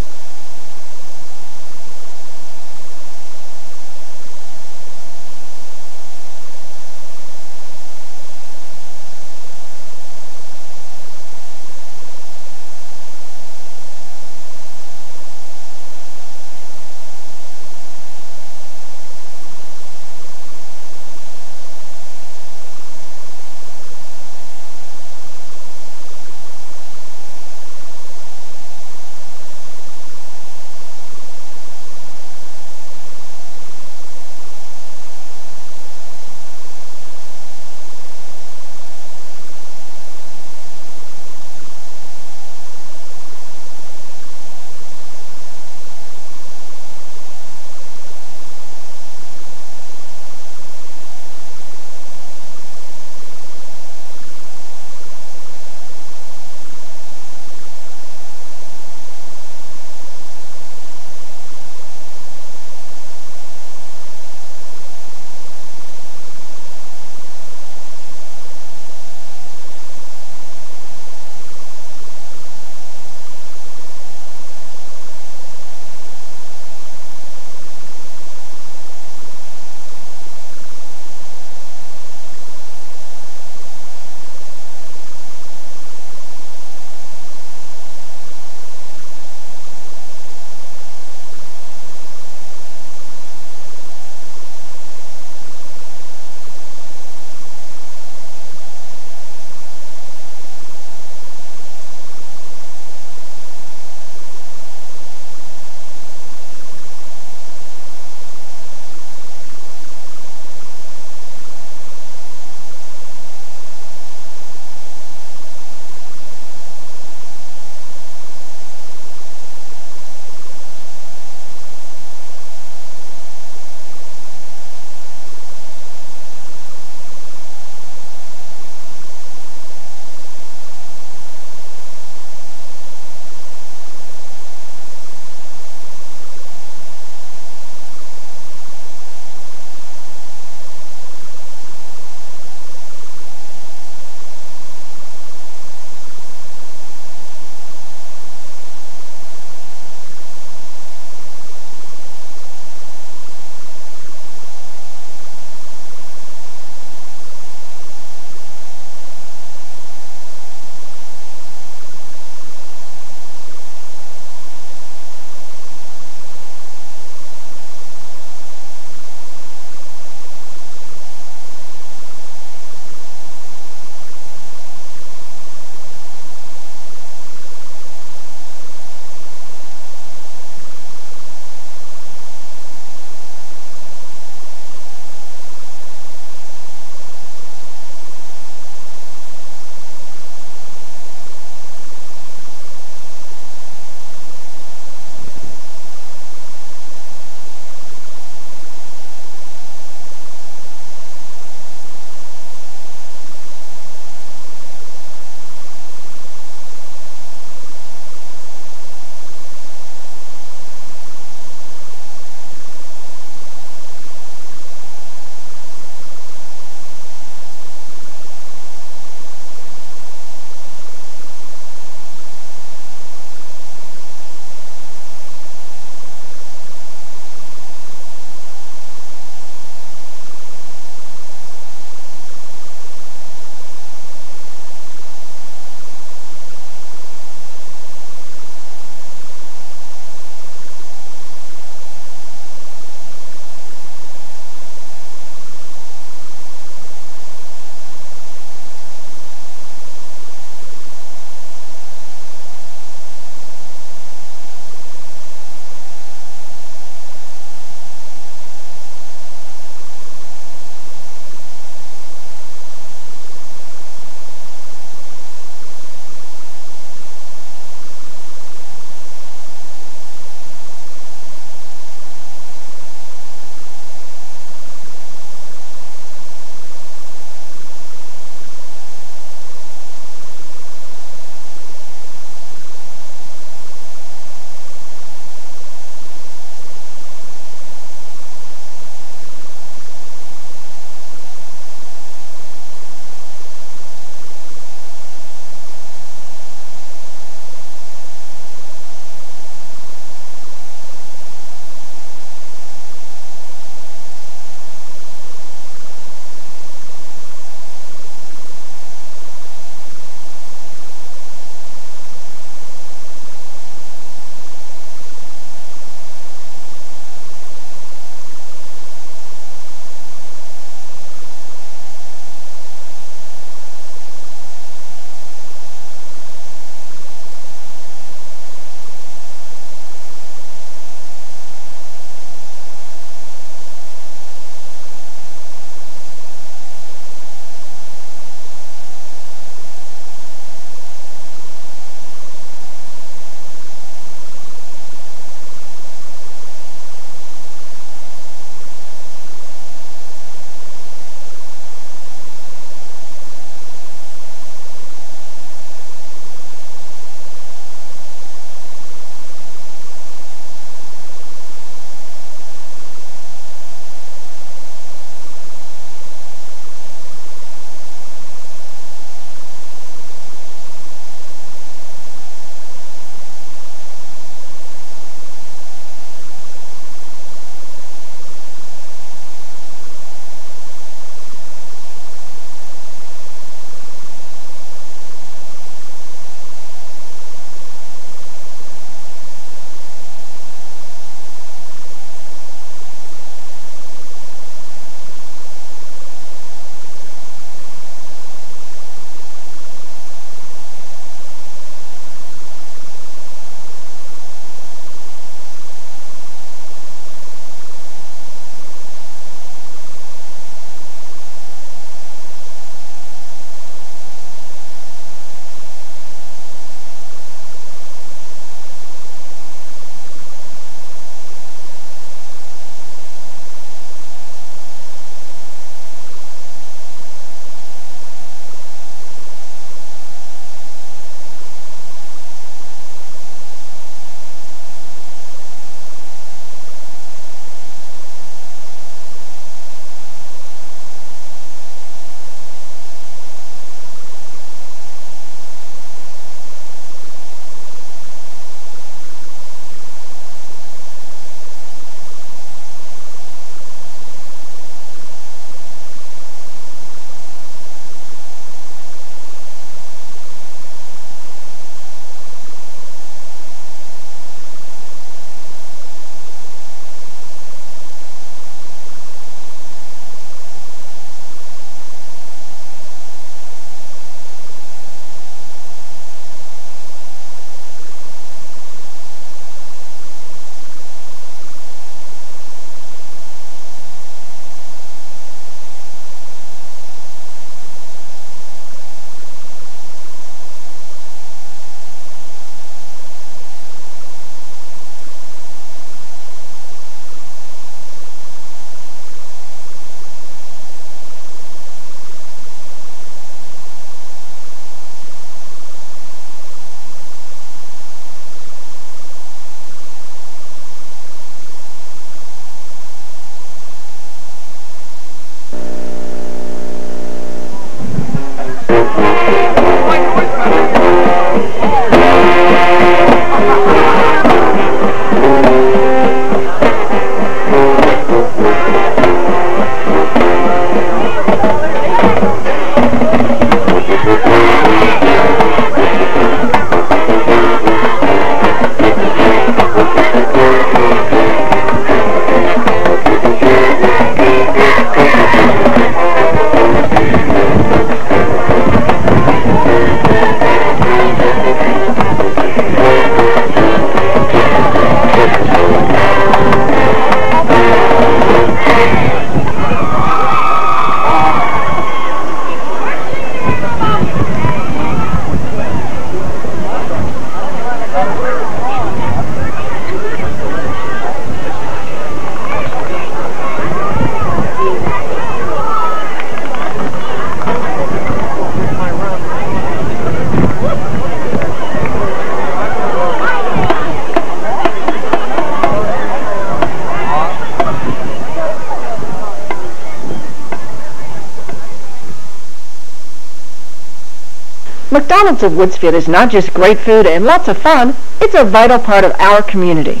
McDonald's of Woodsfield is not just great food and lots of fun, it's a vital part of our community.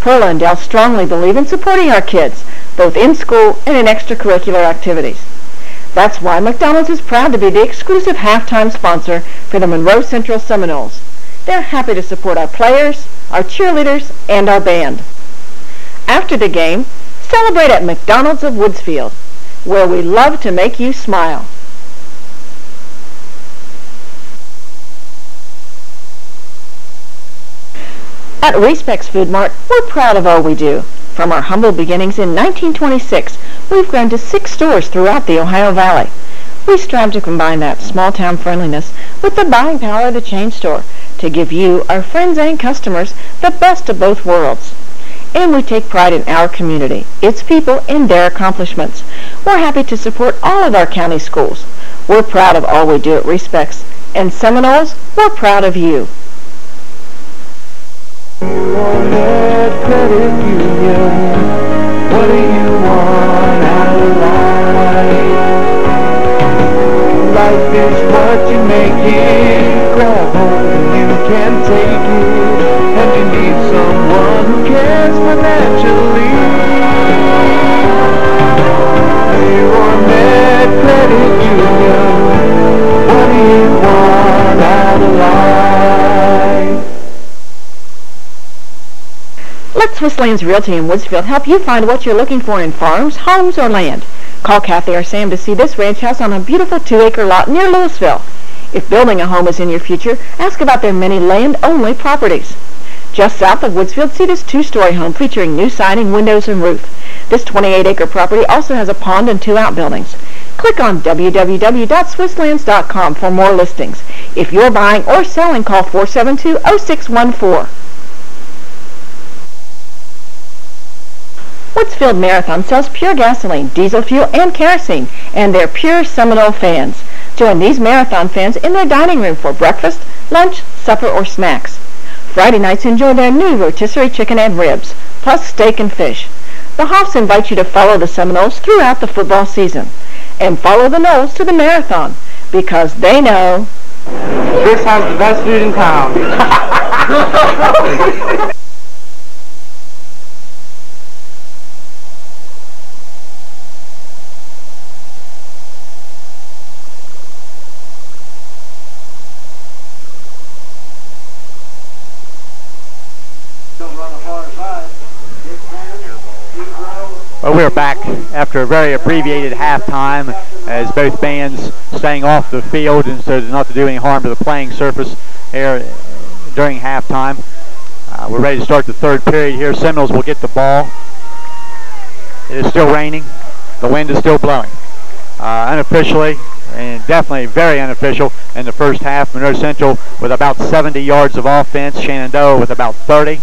Perla and Dell strongly believe in supporting our kids, both in school and in extracurricular activities. That's why McDonald's is proud to be the exclusive halftime sponsor for the Monroe Central Seminoles. They're happy to support our players, our cheerleaders, and our band. After the game, celebrate at McDonald's of Woodsfield, where we love to make you smile. At Respect's Food Mart, we're proud of all we do. From our humble beginnings in 1926, we've grown to 6 stores throughout the Ohio Valley. We strive to combine that small-town friendliness with the buying power of the chain store to give you, our friends and customers, the best of both worlds. And we take pride in our community, its people, and their accomplishments. We're happy to support all of our county schools. We're proud of all we do at Respect's. And Seminoles, we're proud of you. Credit union, what do you want out of life? Life is what you make it. Grab hold and you can take it. And you need someone who cares financially. Your Med Credit Union, what do you want out of life? Let Swiss Lands Realty in Woodsfield help you find what you're looking for in farms, homes, or land. Call Kathy or Sam to see this ranch house on a beautiful 2-acre lot near Louisville. If building a home is in your future, ask about their many land-only properties. Just south of Woodsfield, see this 2-story home featuring new siding, windows, and roof. This 28-acre property also has a pond and 2 outbuildings. Click on www.swisslands.com for more listings. If you're buying or selling, call 472-0614. Woodsfield Marathon sells pure gasoline, diesel fuel, and kerosene, and they're pure Seminole fans. Join these marathon fans in their dining room for breakfast, lunch, supper, or snacks. Friday nights enjoy their new rotisserie chicken and ribs, plus steak and fish. The Hoffs invite you to follow the Seminoles throughout the football season. And follow the Noles to the marathon, because they know This has the best food in town. Well, we're back after a very abbreviated halftime as both bands staying off the field and so as not to do any harm to the playing surface here during halftime. We're ready to start the third period here. Seminoles will get the ball. It is still raining. The wind is still blowing. Unofficially, and definitely very unofficial in the first half, Monroe Central with about 70 yards of offense, Shenandoah with about 30.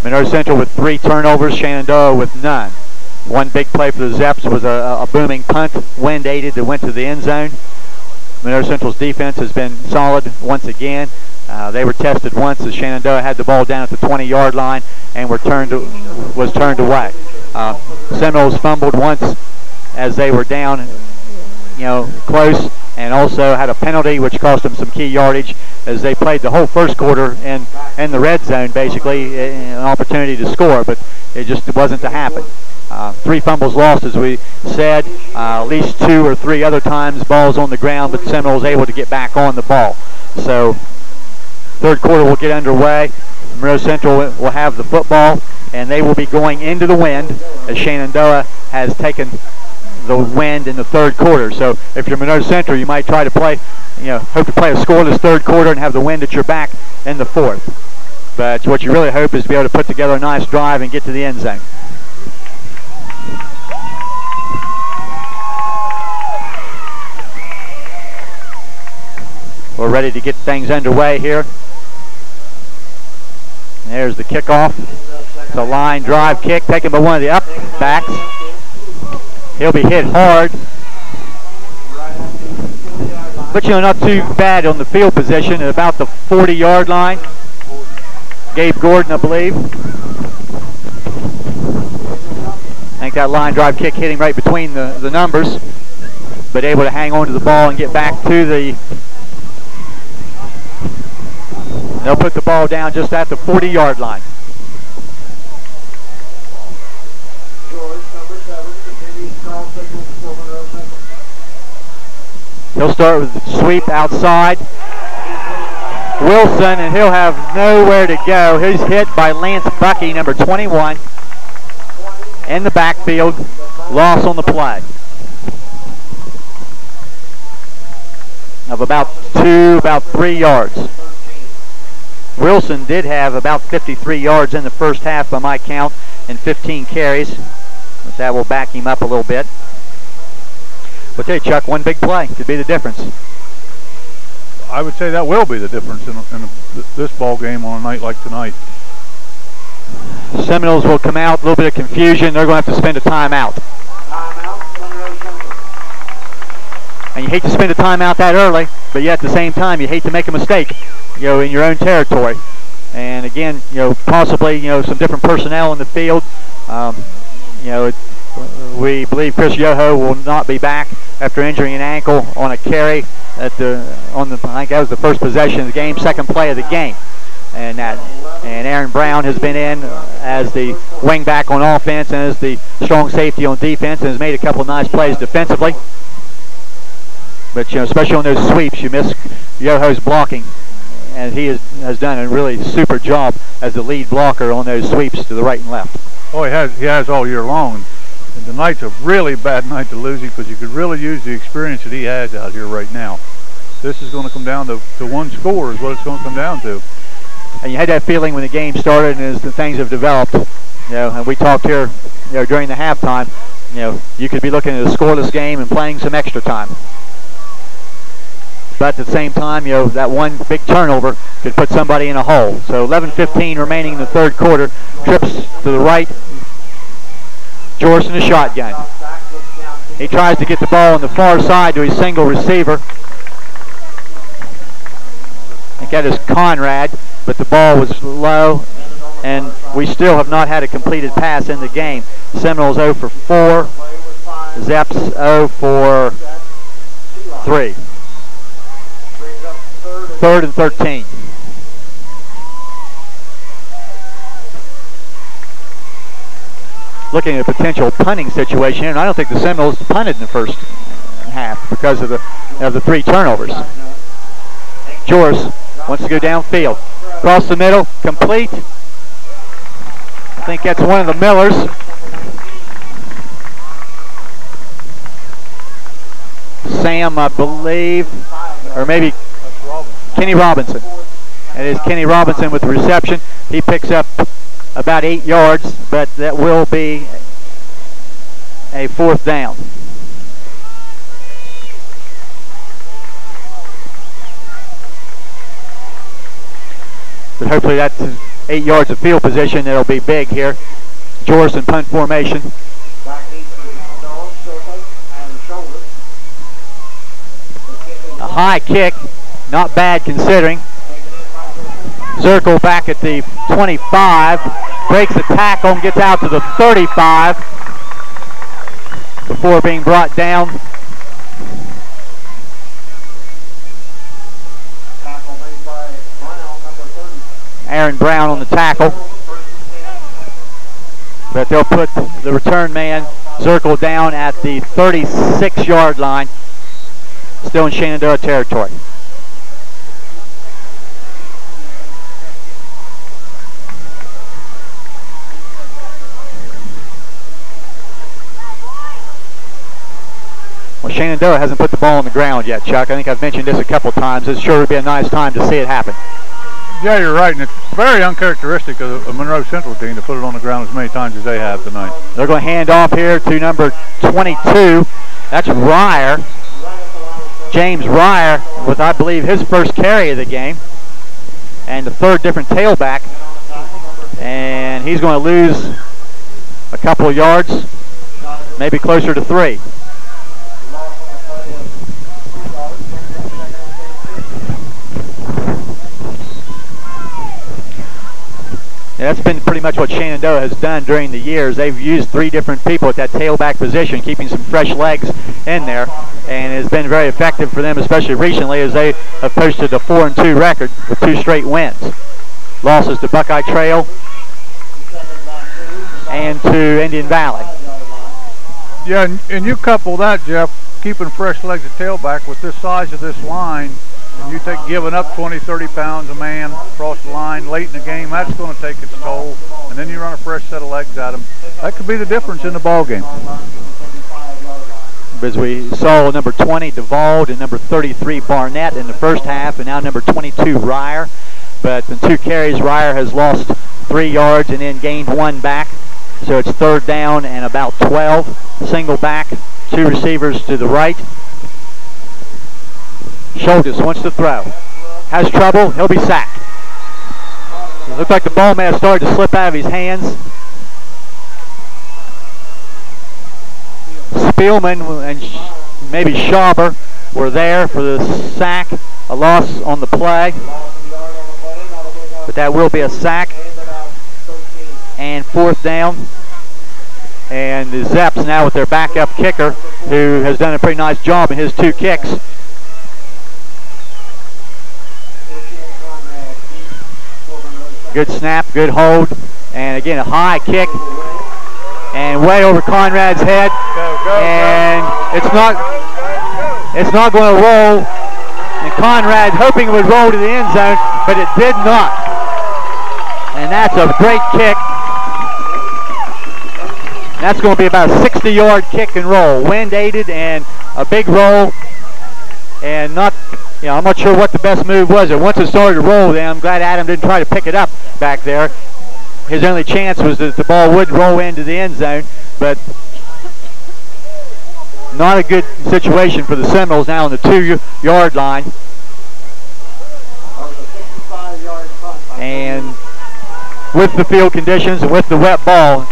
Monroe Central with 3 turnovers, Shenandoah with none. One big play for the Zeps was a booming punt, wind aided, that went to the end zone. Monroe Central's defense has been solid once again. They were tested once as Shenandoah had the ball down at the 20-yard line and was turned away. Seminoles fumbled once as they were down, close, and also had a penalty which cost them some key yardage as they played the whole first quarter in the red zone, basically an opportunity to score, but it just wasn't to happen. 3 fumbles lost, as we said, at least 2 or 3 other times balls on the ground, but Seminoles able to get back on the ball. So third quarter will get underway. Monroe Central will have the football, and they will be going into the wind as Shenandoah has taken the wind in the third quarter. So if you're Monroe Central, you might try to play, hope to play a scoreless third quarter and have the wind at your back in the fourth. But what you really hope is to be able to put together a nice drive and get to the end zone. We're ready to get things underway here. There's the kickoff. It's a line drive kick taken by one of the up backs. He'll be hit hard. But not too bad on the field position at about the 40-yard line. Gabe Gordon, I believe. I think that line drive kick hit him right between the numbers, but able to hang on to the ball and get back to the... They'll put the ball down just at the 40-yard line. He'll start with sweep outside. Wilson, and he'll have nowhere to go. He's hit by Lance Bucky, number 21, in the backfield. Loss on the play of about 3 yards. Wilson did have about 53 yards in the first half by my count and 15 carries. But that will back him up a little bit. But tell you, Chuck, one big play could be the difference. I would say that will be the difference in this ball game on a night like tonight. Seminoles will come out, a little bit of confusion. They're going to have to spend a timeout. And you hate to spend a timeout that early, but yet at the same time, you hate to make a mistake, in your own territory. And again, possibly, some different personnel in the field. We believe Chris Yoho will not be back after injuring an ankle on a carry I think that was the first possession of the game, second play of the game. And Aaron Brown has been in as the wing back on offense and as the strong safety on defense, and has made a couple of nice plays defensively. But especially on those sweeps, you miss Yoho's blocking, and he has done a really super job as the lead blocker on those sweeps to the right and left. Oh, he has all year long. And tonight's a really bad night to lose him, because you could really use the experience that he has out here right now. This is going to come down to one score is what it's going to come down to. And you had that feeling when the game started, and as the things have developed, and we talked here, during the halftime, you could be looking at a scoreless game and playing some extra time. But at the same time, that one big turnover could put somebody in a hole. So 11:15 remaining in the third quarter. Trips to the right. Jorson, a shotgun. He tries to get the ball on the far side to his single receiver. I think that is Conrad, but the ball was low, and we still have not had a completed pass in the game. Seminoles 0 for 4. Zeps 0 for 3. Third and 13. Looking at a potential punting situation, and I don't think the Seminoles punted in the first half because of the 3 turnovers. Jors wants to go downfield. Across the middle, complete. I think that's one of the Millers. Sam, I believe, or maybe Kenny Robinson. It is Kenny Robinson with the reception. He picks up about 8 yards, but that will be a 4th down. But hopefully that's 8 yards of field position. It'll be big here. Jorson punt formation. A high kick, not bad considering. Circle back at the 25, breaks the tackle and gets out to the 35 before being brought down Aaron Brown on the tackle. But they'll put the return man circled down at the 36-yard line, still in Shenandoah territory. Well, Shenandoah hasn't put the ball on the ground yet, Chuck. I think I've mentioned this a couple times. It sure would be a nice time to see it happen. Yeah, you're right, and it's very uncharacteristic of a Monroe Central team to put it on the ground as many times as they have tonight. They're going to hand off here to number 22. That's Ryer. James Ryer with, I believe, his first carry of the game. And the third different tailback. And he's going to lose a couple of yards, maybe closer to 3. That's been pretty much what Shenandoah has done during the years. They've used 3 different people at that tailback position, keeping some fresh legs in there, and it's been very effective for them, especially recently, as they have posted a 4-2 record with 2 straight wins. Losses to Buckeye Trail and to Indian Valley. Yeah, and you couple that, Jeff, keeping fresh legs at tailback with this size of this line, and you take giving up 20, 30 pounds a man across the line late in the game, that's going to take its toll. And then you run a fresh set of legs at them. That could be the difference in the ball game. As we saw, number 20, Duvall, and number 33, Barnett in the first half, and now number 22, Ryer. But in 2 carries, Ryer has lost 3 yards and then gained 1 back. So it's 3rd down and about 12. Single back, 2 receivers to the right. Schultes wants to throw. Has trouble. He'll be sacked. It looked like the ball may have started to slip out of his hands. Spielman and maybe Schauber were there for the sack. A loss on the play. But that will be a sack. And 4th down. And the Zeps now with their backup kicker, who has done a pretty nice job in his 2 kicks. Good snap, good hold, and again a high kick, and way over Conrad's head, and it's not going to roll. And Conrad hoping it would roll to the end zone, but it did not. And that's a great kick. That's going to be about a 60-yard kick and roll, wind aided and a big roll, and not. I'm not sure what the best move was. And once it started to roll, then I'm glad Adam didn't try to pick it up back there. His only chance was that the ball would roll into the end zone, but not a good situation for the Seminoles now on the 2-yard line. And with the field conditions and with the wet ball,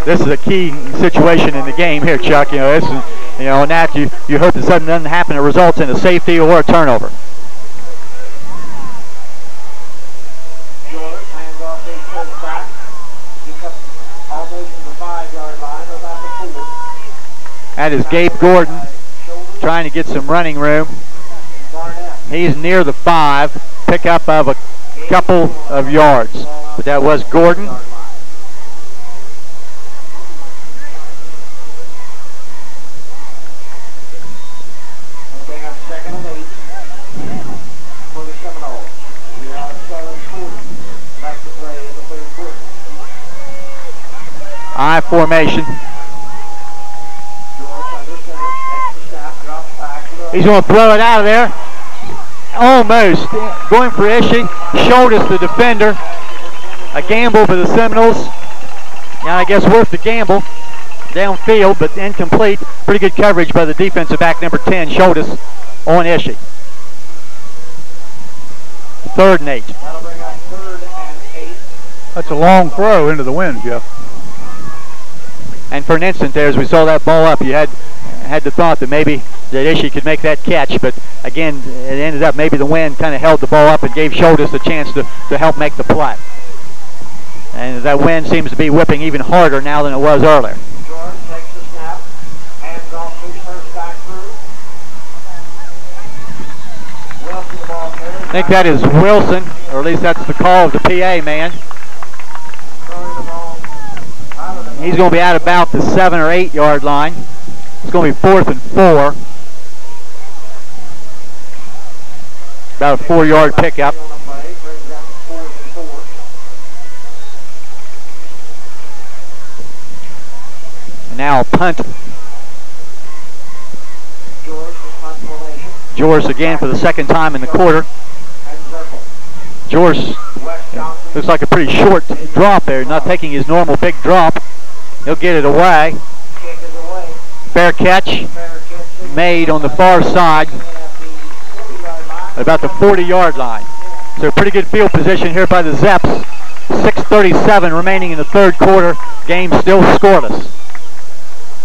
this is a key situation in the game here, Chuck. This is, and that you hope that something doesn't happen that results in a safety or a turnover. That is Gabe Gordon trying to get some running room. He's near the 5, pickup of a couple of yards. But that was Gordon. I formation. He's going to throw it out of there. Almost. Going for Ishii. Schultes, the defender. A gamble for the Seminoles. Yeah, I guess worth the gamble. Downfield, but incomplete. Pretty good coverage by the defensive back, number 10, Schultes, on Ishii. 3rd and 8. That's a long throw into the wind, Jeff. And for an instant there, as we saw that ball up, you had the thought that maybe that Ishii could make that catch, but again, it ended up maybe the wind kind of held the ball up and gave Schultes the chance to help make the play. And that wind seems to be whipping even harder now than it was earlier. George takes the snap, hands off to first back through. Well to the ball carrier. I think that is Wilson, or at least that's the call of the PA man. He's going to be out about the 7 or 8 yard line. It's going to be 4th and 4. About a 4 yard pickup. And now a punt. George again for the second time in the quarter. George looks like a pretty short drop there, not taking his normal big drop. He'll get it away. Fair catch made on the far side at about the 40 yard line. So pretty good field position here by the Zeps. 6:37 remaining in the third quarter. Game still scoreless.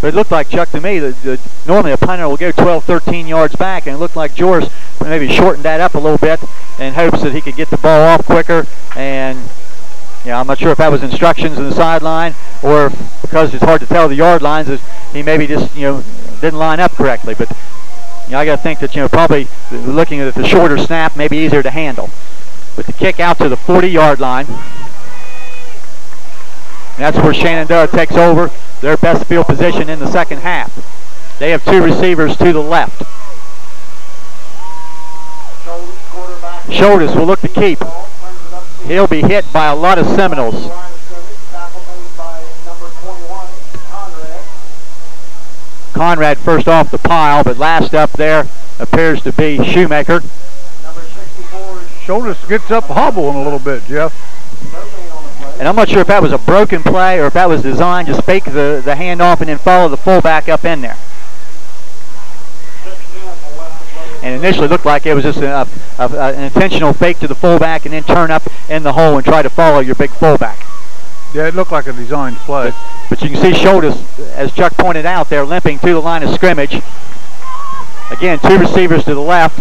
But it looked like, Chuck, to me, that normally a punter will go 12, 13 yards back, and it looked like George maybe shortened that up a little bit in hopes that he could get the ball off quicker. And I'm not sure if that was instructions in the sideline or if, because it's hard to tell the yard lines, that he maybe just didn't line up correctly. But I got to think that probably looking at the shorter snap, maybe easier to handle. But the kick out to the 40 yard line. And that's where Shenandoah takes over their best field position in the second half. They have 2 receivers to the left. Shoulders will look to keep. He'll be hit by a lot of Seminoles. Conrad first off the pile, but last up there appears to be Shoemaker. Shoulders gets up hobbling a little bit, Jeff. And I'm not sure if that was a broken play or if that was designed to fake the handoff and then follow the fullback up in there. And initially looked like it was just an intentional fake to the fullback and then turn up in the hole and try to follow your big fullback. Yeah, it looked like a designed play. But you can see Shoulders, as Chuck pointed out, they're limping to the line of scrimmage. Again, 2 receivers to the left.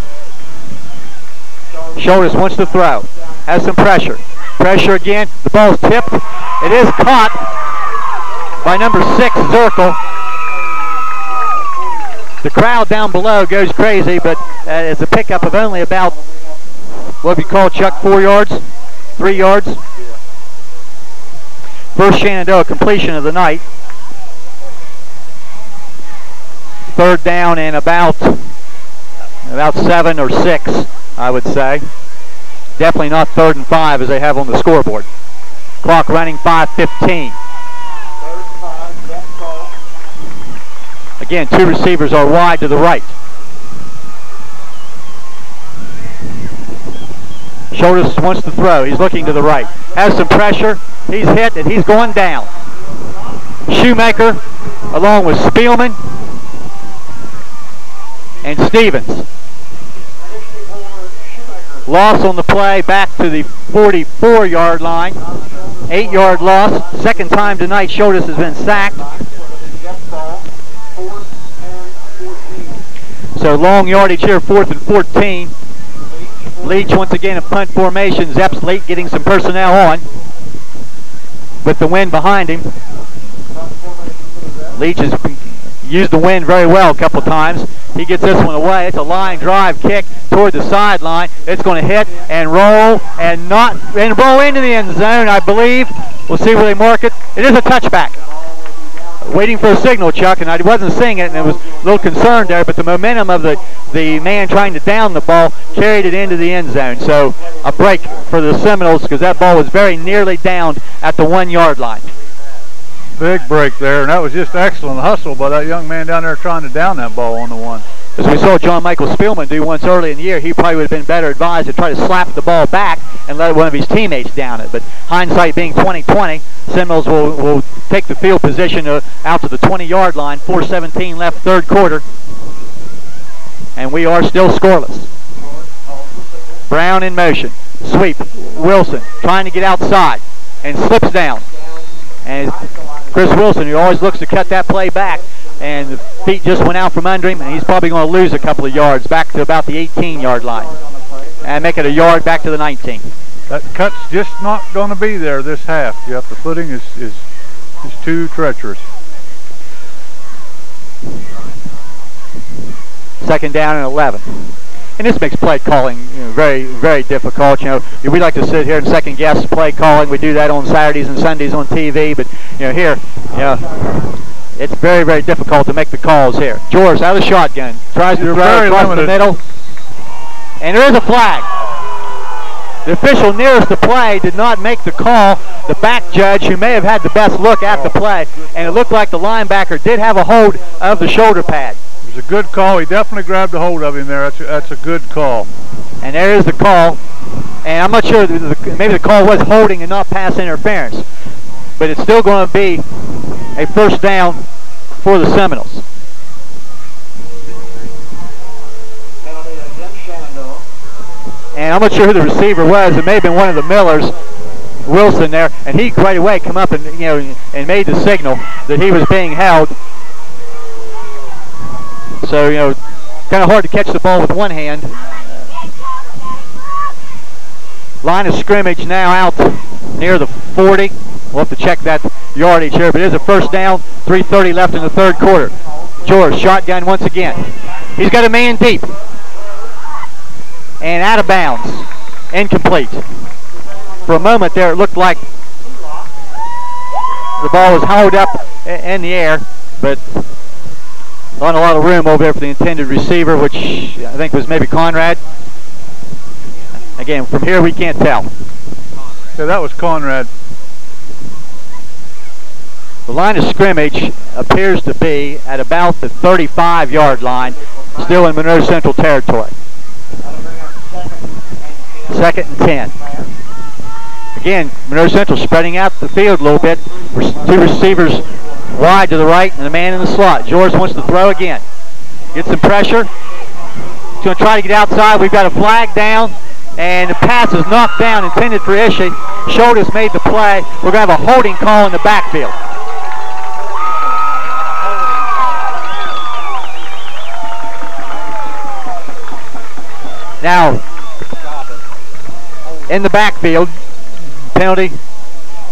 Shoulders wants to throw. Has some pressure. Pressure again. The ball's tipped. It is caught by number 6, Zirkle. The crowd down below goes crazy, but it's a pickup of only about, what we call, Chuck, 4 yards? 3 yards? First Shenandoah completion of the night. Third down and about 7 or 6, I would say. Definitely not 3rd and 5 as they have on the scoreboard. Clock running 5:15. Again, 2 receivers are wide to the right. Shoulders wants to throw. He's looking to the right. Has some pressure. He's hit and he's going down. Shoemaker along with Spielman and Stevens. Loss on the play back to the 44 yard line. 8 yard loss. Second time tonight Shoulders has been sacked. So long yardage here, 4th and 14. Leach once again in punt formation. Zeps late getting some personnel on with the wind behind him. Leach has used the wind very well a couple times. He gets this one away. It's a line drive kick toward the sideline. It's going to hit and roll and roll into the end zone, I believe. We'll see where they mark it. It is a touchback. Waiting for a signal, Chuck, and I wasn't seeing it, and I was a little concerned there, but the momentum of the man trying to down the ball carried it into the end zone. So a break for the Seminoles because that ball was very nearly downed at the 1 yard line. Big break there, and that was just excellent hustle by that young man down there trying to down that ball on the 1. As we saw John Michael Spielman do once early in the year, he probably would have been better advised to try to slap the ball back and let one of his teammates down it. But hindsight being 20/20, Seminoles will take the field position out to the 20 yard line. 4:17 left, third quarter. And we are still scoreless. Brown in motion. Sweep. Wilson trying to get outside and slips down. And Chris Wilson, who always looks to cut that play back, and the feet just went out from under him, and he's probably going to lose a couple of yards back to about the 18 yard line and make it a yard back to the 19. That cut's just not going to be there this half, Jeff. The footing is too treacherous. Second down and 11. And this makes play calling very, very difficult. We like to sit here and second guess play calling. We do that on Saturdays and Sundays on TV, but here, it's very, very difficult to make the calls here. George out of the shotgun, tries to throw across the middle, and there is a flag. The official nearest the play did not make the call. The back judge, who may have had the best look at the play, and it looked like the linebacker did have a hold of the shoulder pad. It was a good call. He definitely grabbed a hold of him there. That's a good call. And there is the call. And I'm not sure, maybe the call was holding and not pass interference. But it's still going to be a first down for the Seminoles. And I'm not sure who the receiver was. It may have been one of the Millers, Wilson there, and he right away come up and and made the signal that he was being held. So kind of hard to catch the ball with one hand. Line of scrimmage now out near the 40. We'll have to check that yardage here, but it is a first down. 3:30 left in the third quarter. George shotgun once again. He's got a man deep. And out of bounds. Incomplete. For a moment there, it looked like the ball was held up in the air, but not a lot of room over there for the intended receiver, which I think was maybe Conrad. Again, from here we can't tell. Yeah, that was Conrad. The line of scrimmage appears to be at about the 35-yard line, still in Monroe Central territory. 2nd and 10. Again, Monroe Central spreading out the field a little bit. Two receivers wide to the right and a man in the slot. George wants to throw again. Get some pressure. He's going to try to get outside. We've got a flag down, and the pass is knocked down, intended for Ishii. Schultes made the play. We're going to have a holding call in the backfield. Now, in the backfield, penalty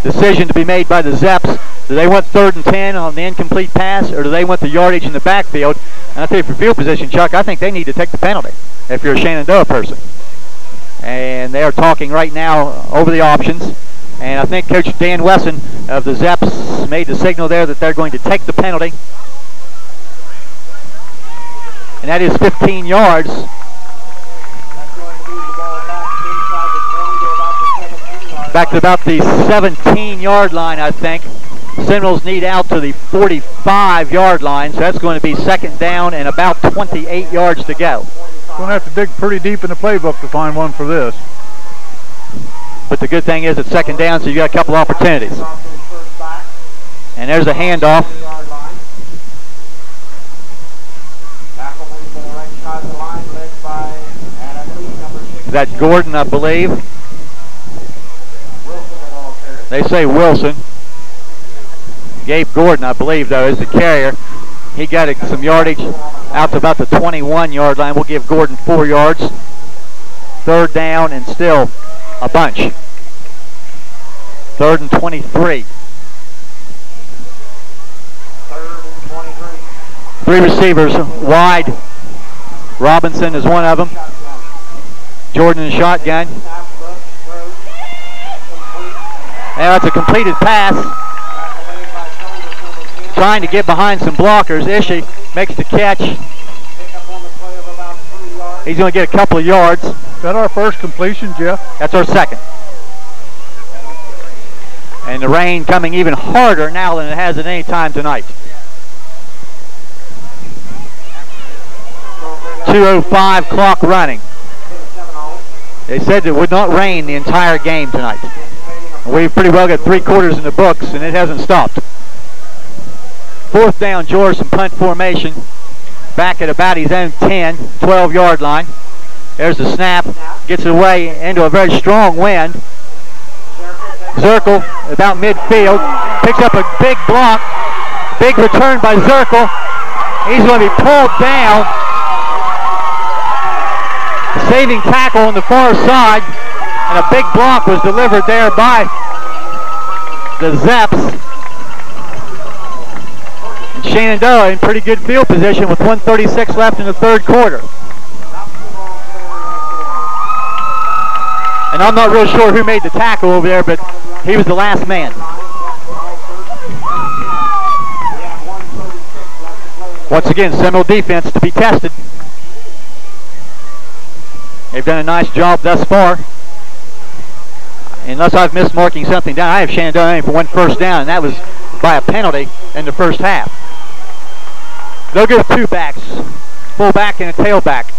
decision to be made by the Zeps. Do they want 3rd and 10 on the incomplete pass, or do they want the yardage in the backfield? And I think for field position, Chuck, I think they need to take the penalty if you're a Shenandoah person. And they are talking right now over the options. And I think Coach Dan Wesson of the Zeps made the signal there that they're going to take the penalty. And that is 15 yards. Back to about the 17-yard line, I think. Seminoles need out to the 45-yard line, so that's going to be 2nd down and about 28 yards to go. Going to have to dig pretty deep in the playbook to find one for this. But the good thing is it's 2nd down, so you got a couple opportunities. And there's a handoff. Is that Gordon, I believe? They say Wilson. Gabe Gordon, I believe, though, is the carrier. He got some yardage out to about the 21-yard line. We'll give Gordon 4 yards. 3rd down and still a bunch. 3rd and 23. 3 receivers wide. Robinson is one of them. Jordan in shotgun. Now it's a completed pass. Trying to get behind some blockers. Ishii makes the catch. He's going to get a couple of yards. Is that our first completion, Jeff? That's our second. And the rain coming even harder now than it has at any time tonight. 2:05 clock running. They said it would not rain the entire game tonight. We've pretty well got 3 quarters in the books, and it hasn't stopped. 4th down, George, some punt formation. Back at about his own 10, 12-yard line. There's the snap. Gets it away into a very strong wind. Zirkle about midfield. Picks up a big block. Big return by Zirkle. He's going to be pulled down. Saving tackle on the far side. And a big block was delivered there by the Zeps. And Shenandoah in pretty good field position with 1:36 left in the third quarter. And I'm not real sure who made the tackle over there, but he was the last man. Once again, Seminole defense to be tested. They've done a nice job thus far. Unless I've missed marking something down, I have Shenandoah aiming for one first down, and that was by a penalty in the first half. They'll go two backs, fullback and a tailback.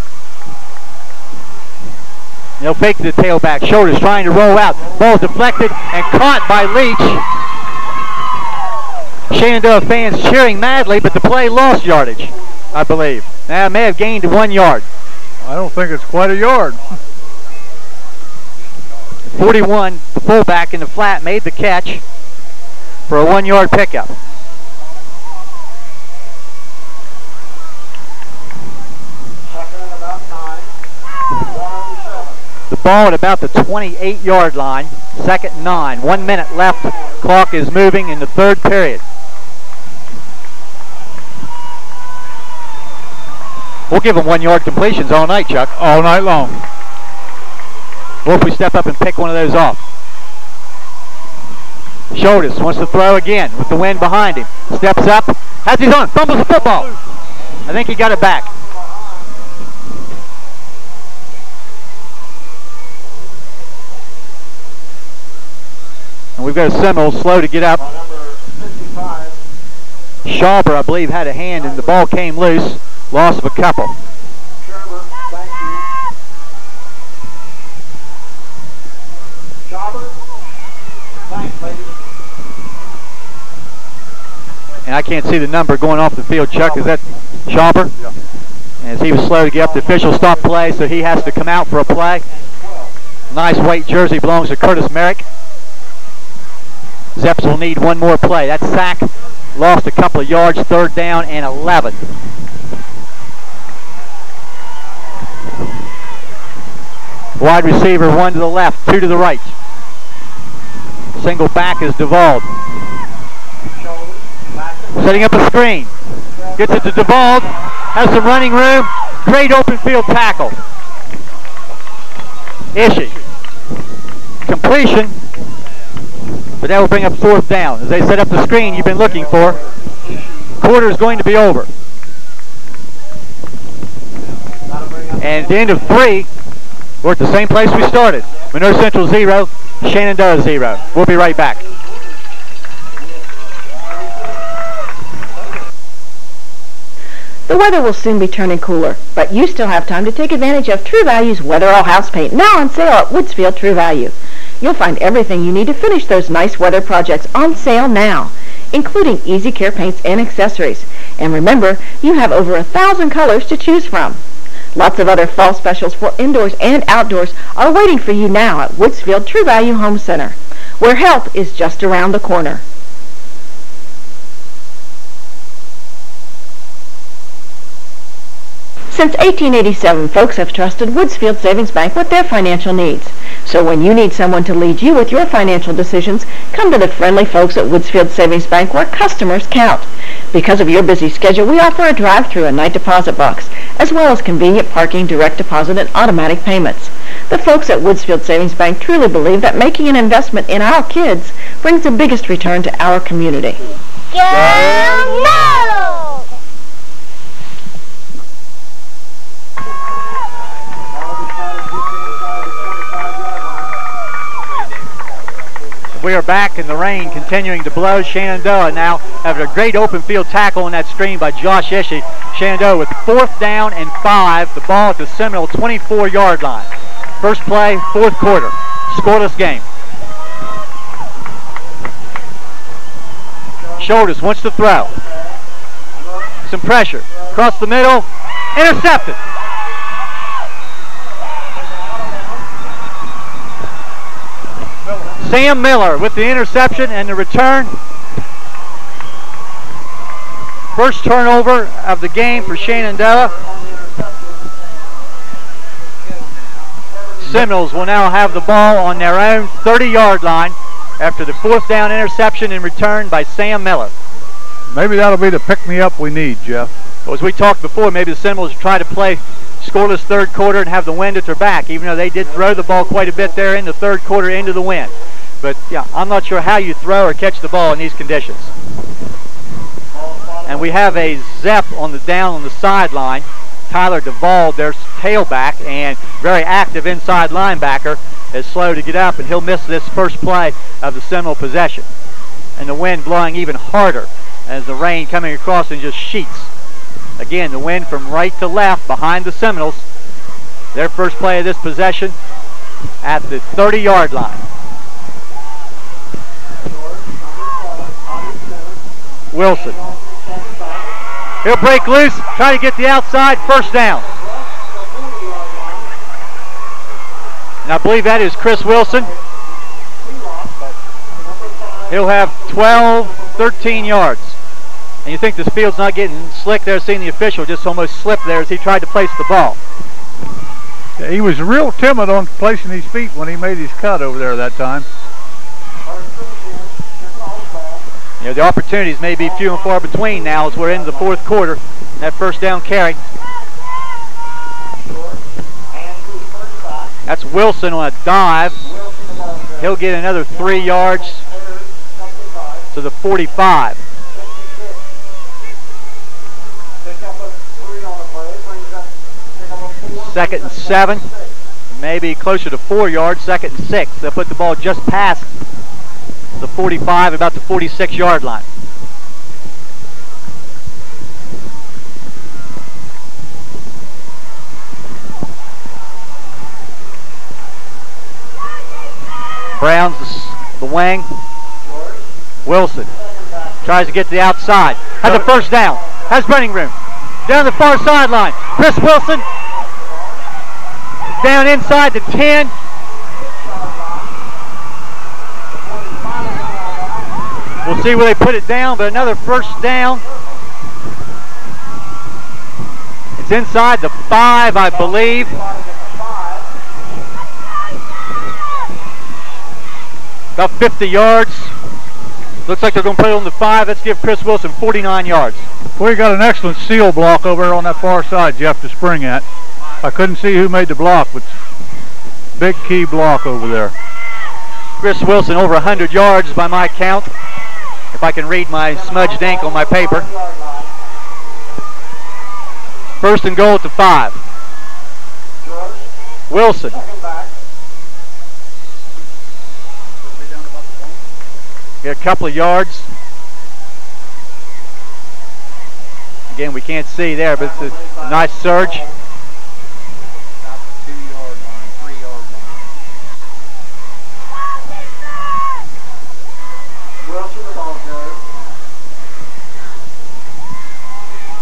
They'll fake the tailback. Shoulders trying to roll out. Ball deflected and caught by Leach. Shenandoah fans cheering madly, but the play lost yardage, I believe. Now, it may have gained 1 yard. I don't think it's quite a yard. 41, the fullback in the flat, made the catch for a 1 yard pickup. The ball at about the 28-yard line, 2nd and 9. 1 minute left. Clock is moving in the third period. We'll give them 1 yard completions all night, Chuck. All night long. What if we step up and pick one of those off? Shoulders wants to throw again with the wind behind him. Steps up, has his arm, fumbles the football. I think he got it back. And we've got a Seminole slow to get up. Schauber, I believe, had a hand and the ball came loose. Loss of a couple. And I can't see the number going off the field, Chuck. Is that Schauber? Yeah. As he was slow to get up, the official stopped play, so he has to come out for a play. Nice white jersey belongs to Curtis Merrick. Zeps will need one more play. That sack lost a couple of yards, 3rd down and 11. Wide receiver, 1 to the left, 2 to the right. Single back is Duvall. Setting up a screen. Gets it to Duvall. Has some running room. Great open field tackle. Ishii. Completion. But that will bring up 4th down. As they set up the screen you've been looking for. Quarter is going to be over. And at the end of 3, we're at the same place we started. Monroe Central 0, Shenandoah 0. We'll be right back. The weather will soon be turning cooler, but you still have time to take advantage of True Value's Weather All House Paint, now on sale at Woodsfield True Value. You'll find everything you need to finish those nice weather projects on sale now, including easy care paints and accessories. And remember, you have over 1,000 colors to choose from. Lots of other fall specials for indoors and outdoors are waiting for you now at Woodsfield True Value Home Center, where help is just around the corner. Since 1887, folks have trusted Woodsfield Savings Bank with their financial needs. So when you need someone to lead you with your financial decisions, come to the friendly folks at Woodsfield Savings Bank, where customers count. Because of your busy schedule, we offer a drive-through and night deposit box, as well as convenient parking, direct deposit, and automatic payments. The folks at Woodsfield Savings Bank truly believe that making an investment in our kids brings the biggest return to our community. Go Moles! We are back in the rain continuing to blow. Shenandoah now having a great open field tackle on that screen by Josh Ishii. Shenandoah with 4th down and 5. The ball at the Seminole 24-yard line. First play, 4th quarter. Scoreless game. Shoulders wants to throw. Some pressure. Across the middle. Intercepted. Sam Miller with the interception and the return. First turnover of the game for Shenandoah. Seminoles will now have the ball on their own 30-yard line after the 4th down interception and return by Sam Miller. Maybe that'll be the pick-me-up we need, Jeff. Well, as we talked before, maybe the Seminoles try to play scoreless third quarter and have the wind at their back, even though they did throw the ball quite a bit there in the third quarter into the wind. But yeah, I'm not sure how you throw or catch the ball in these conditions. And we have a Zepp on the sideline. Tyler Duvall, their tailback and very active inside linebacker, is slow to get up, and he'll miss this first play of the Seminole possession. And the wind blowing even harder as the rain coming across in just sheets. Again, the wind from right to left behind the Seminoles. Their first play of this possession at the 30-yard line. Wilson. He'll break loose, try to get the outside, first down. And I believe that is Chris Wilson. He'll have 12, 13 yards. And you think this field's not getting slick there, seeing the official just almost slip there as he tried to place the ball. Yeah, he was real timid on placing his feet when he made his cut over there that time. You know, the opportunities may be few and far between now as we're into the fourth quarter. That first down carry. That's Wilson on a dive. He'll get another 3 yards to the 45. Second and 7. Maybe closer to 4 yards. Second and 6. They'll put the ball just past the 45, about the 46-yard line. Brown's the wing. Wilson tries to get to the outside. Has a first down. Has running room. Down the far sideline. Chris Wilson down inside the 10. We'll see where they put it down, but another first down. It's inside the 5, I believe. About 50 yards. Looks like they're going to put it on the 5. Let's give Chris Wilson 49 yards. We got an excellent seal block over there on that far side, Jeff, to spring at. I couldn't see who made the block, but big key block over there. Chris Wilson over 100 yards by my count, if I can read my smudged ink on my paper. First and goal at the 5. Wilson. Get a couple of yards. Again, we can't see there, but it's a nice surge.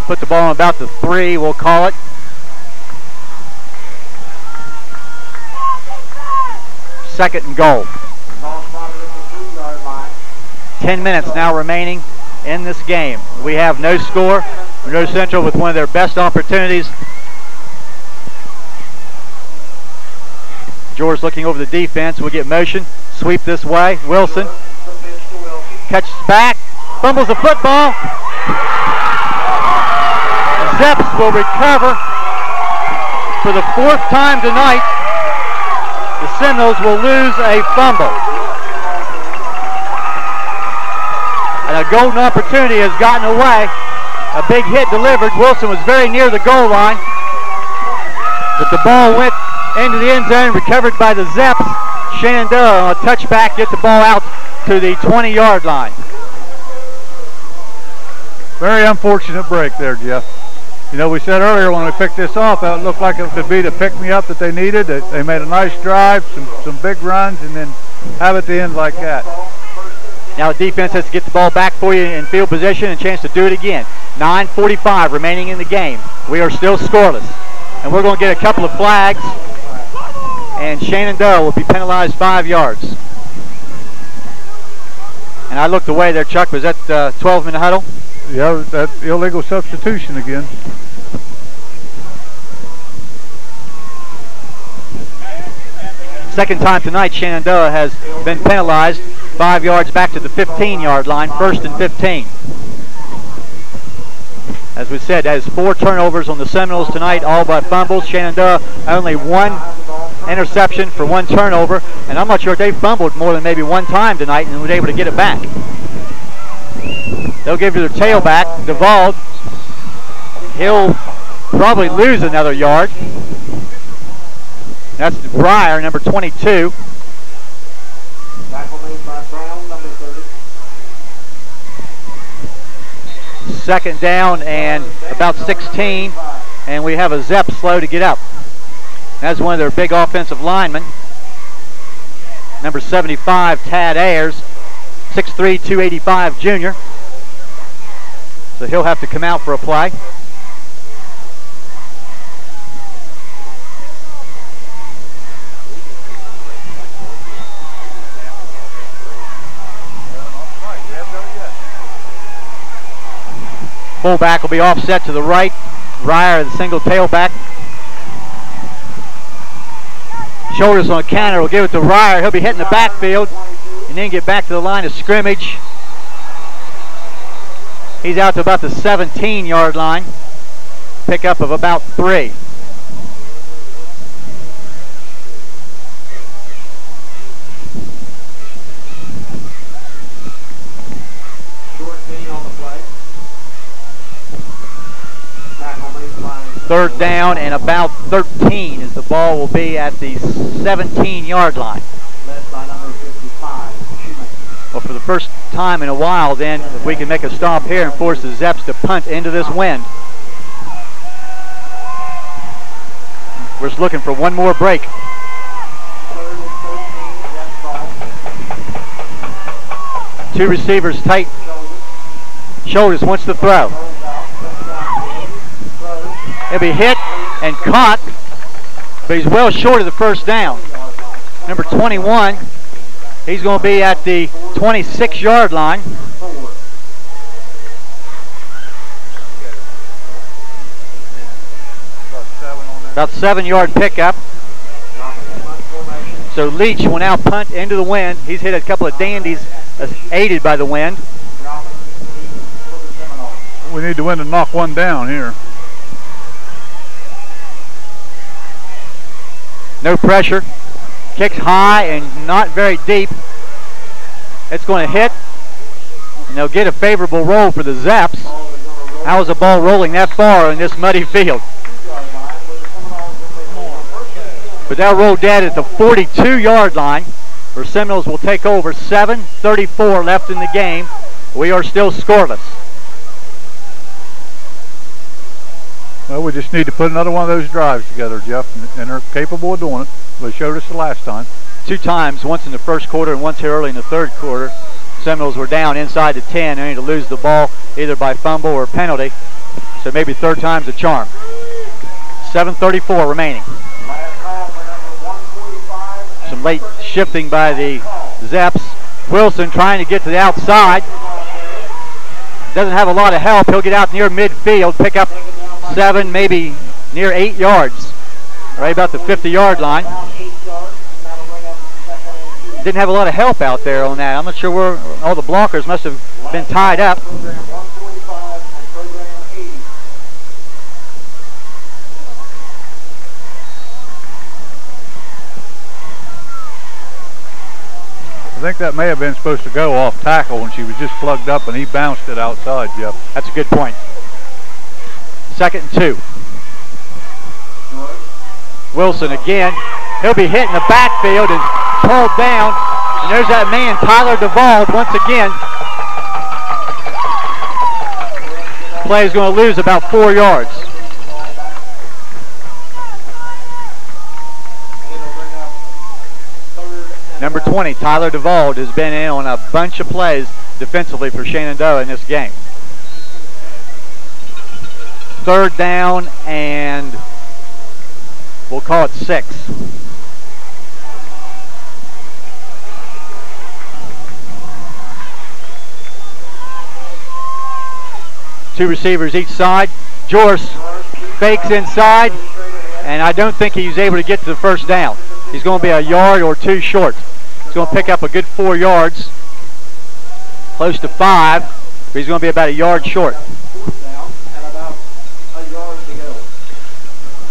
Put the ball on about the 3, we'll call it. Second and goal. 10 minutes now remaining in this game. We have no score. Monroe Central with one of their best opportunities. George looking over the defense. We'll get motion. Sweep this way. Wilson. Catches back. Fumbles the football. Zeps will recover for the 4th time tonight. The Seminoles will lose a fumble. And a golden opportunity has gotten away. A big hit delivered. Wilson was very near the goal line. But the ball went into the end zone, recovered by the Zeps. Shenandoah on a touchback, get the ball out to the 20-yard line. Very unfortunate break there, Jeff. You know, we said earlier when we picked this off, it looked like it could be the pick-me-up that they needed. They made a nice drive, some big runs, and then have at the end like that. Now the defense has to get the ball back for you in field position and a chance to do it again. 9:45 remaining in the game. We are still scoreless. And we're going to get a couple of flags. And Shenandoah will be penalized 5 yards. And I looked away there, Chuck. Was that 12-minute huddle? Yeah, that illegal substitution again. Second time tonight Shenandoah has been penalized 5 yards back to the 15-yard line, 1st and 15. As we said, that is 4 turnovers on the Seminoles tonight, all by fumbles. Shenandoah only 1 interception for 1 turnover, and I'm not sure if they fumbled more than maybe 1 time tonight and was able to get it back. They'll give you their tailback, DeVauld. He'll probably lose another yard. That's Breyer, number 22. Tackle made by Brown, number 30. Second down and about 16, and we have a Zepp slow to get up. That's one of their big offensive linemen. Number 75, Tad Ayers, 6'3", 285 junior. So he'll have to come out for a play. Fullback will be offset to the right. Ryer, the single tailback. Shoulders on a counter, will give it to Ryer. He'll be hitting the backfield and then get back to the line of scrimmage. He's out to about the 17-yard line. Pickup of about 3. Third down and about 13 as the ball will be at the 17-yard line. Led by number 55, Shoemaker. Well, for the first time in a while then, if we can make a stop here and force the Zeps to punt into this wind. We're just looking for one more break. 3rd and 13, 2 receivers tight. Shoulders wants to throw. He'll be hit and caught, but he's well short of the first down. Number 21, he's going to be at the 26-yard line. About 7-yard pickup. So Leach will now punt into the wind. He's hit a couple of dandies aided by the wind. We need the wind to knock one down here. No pressure. Kicks high and not very deep. It's going to hit, and they'll get a favorable roll for the Zeps. How is the ball rolling that far in this muddy field? But they'll roll dead at the 42-yard line, where Seminoles will take over. 7:34 left in the game. We are still scoreless. Well, we just need to put another one of those drives together, Jeff, and they're capable of doing it. They showed us the last time. 2 times, once in the first quarter and once here early in the third quarter. Seminoles were down inside the 10, only to lose the ball either by fumble or penalty. So maybe third time's a charm. 7:34 remaining. Some late shifting by the Zeps. Wilson trying to get to the outside. Doesn't have a lot of help. He'll get out near midfield, pick up 7, maybe near 8 yards. Right about the 50-yard line. Didn't have a lot of help out there on that. I'm not sure where all the blockers must have been tied up. I think that may have been supposed to go off tackle when she was just plugged up and he bounced it outside, Jeff. That's a good point. 2nd and 2. Wilson again. He'll be hit in the backfield and pulled down. And there's that man, Tyler DeVauld, once again. Play is going to lose about 4 yards. Number 20, Tyler DeVauld, has been in on a bunch of plays defensively for Shenandoah in this game. 3rd down and we'll call it 6. Two receivers each side. Jorce fakes inside, and I don't think he's able to get to the first down. He's going to be a yard or 2 short. He's going to pick up a good 4 yards, close to 5, but he's going to be about a yard short.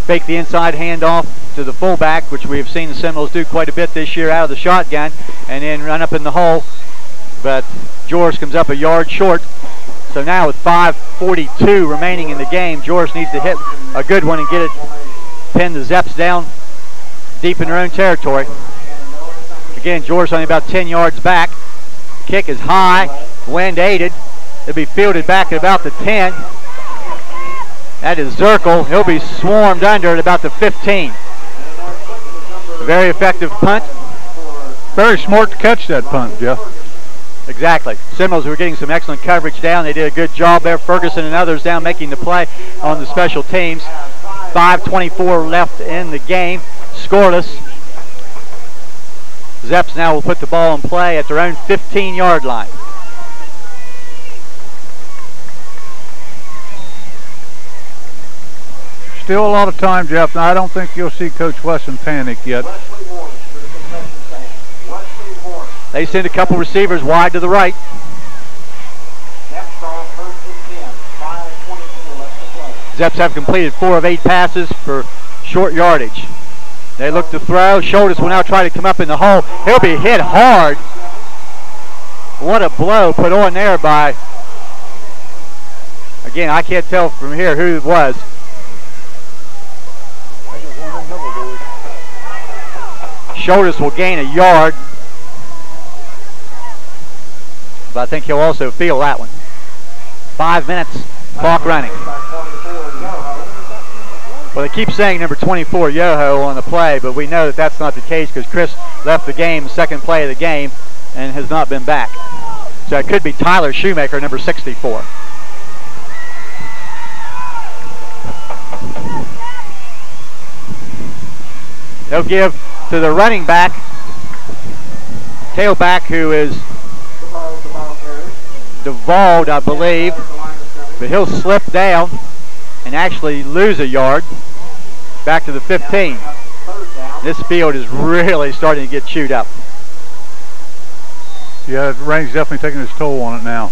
fake the inside handoff to the fullback, which we have seen the Seminoles do quite a bit this year out of the shotgun, and then run up in the hole. But George comes up a yard short. So now with 5:42 remaining in the game, George needs to hit a good one and get it, pin the Zeps down deep in their own territory. Again, George only about 10 yards back. Kick is high, wind aided. It'll be fielded back at about the 10. That is Zirkle. He'll be swarmed under at about the 15. Very effective punt. Very smart to catch that punt, Jeff. Exactly. Seminoles were getting some excellent coverage down. They did a good job there. Ferguson and others down making the play on the special teams. 5:24 left in the game. Scoreless. Zeps now will put the ball in play at their own 15-yard line. Still a lot of time, Jeff. Now, I don't think you'll see Coach Wesson panic yet. They send a couple receivers wide to the right. Zeps have completed 4 of 8 passes for short yardage. They look to throw. Shoulders will now try to come up in the hole. He'll be hit hard. What a blow put on there by, again, I can't tell from here who it was. Shoulders will gain a yard, but I think he'll also feel that one. 5 minutes, clock running. Well, they keep saying number 24, Yoho, on the play, but we know that that's not the case because Chris left the game, second play of the game, and has not been back. So it could be Tyler Shoemaker, number 64. They'll give to the running back, tailback, who is Duvall, I believe, but he'll slip down and actually lose a yard back to the 15. This field is really starting to get chewed up. Yeah, the rain's definitely taking its toll on it now.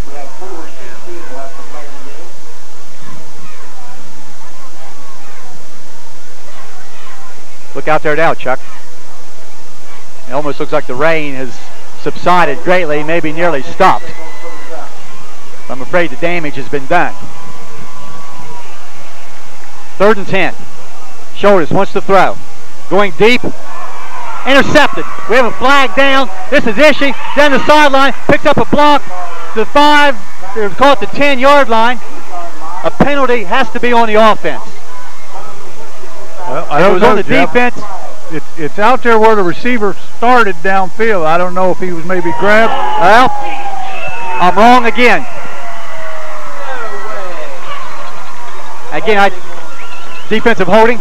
Look out there now, Chuck. It almost looks like the rain has subsided greatly, maybe nearly stopped. I'm afraid the damage has been done. 3rd and 10. Shoulders wants to throw. Going deep. Intercepted. We have a flag down. This is Ishii. Down the sideline. Picks up a block. To the 5. They call it the 10-yard line. A penalty has to be on the offense. Well, I don't know, on the Jeff. defense. It's out there where the receiver started downfield. I don't know if he was maybe grabbed. Well, I'm wrong again. Again, defensive holding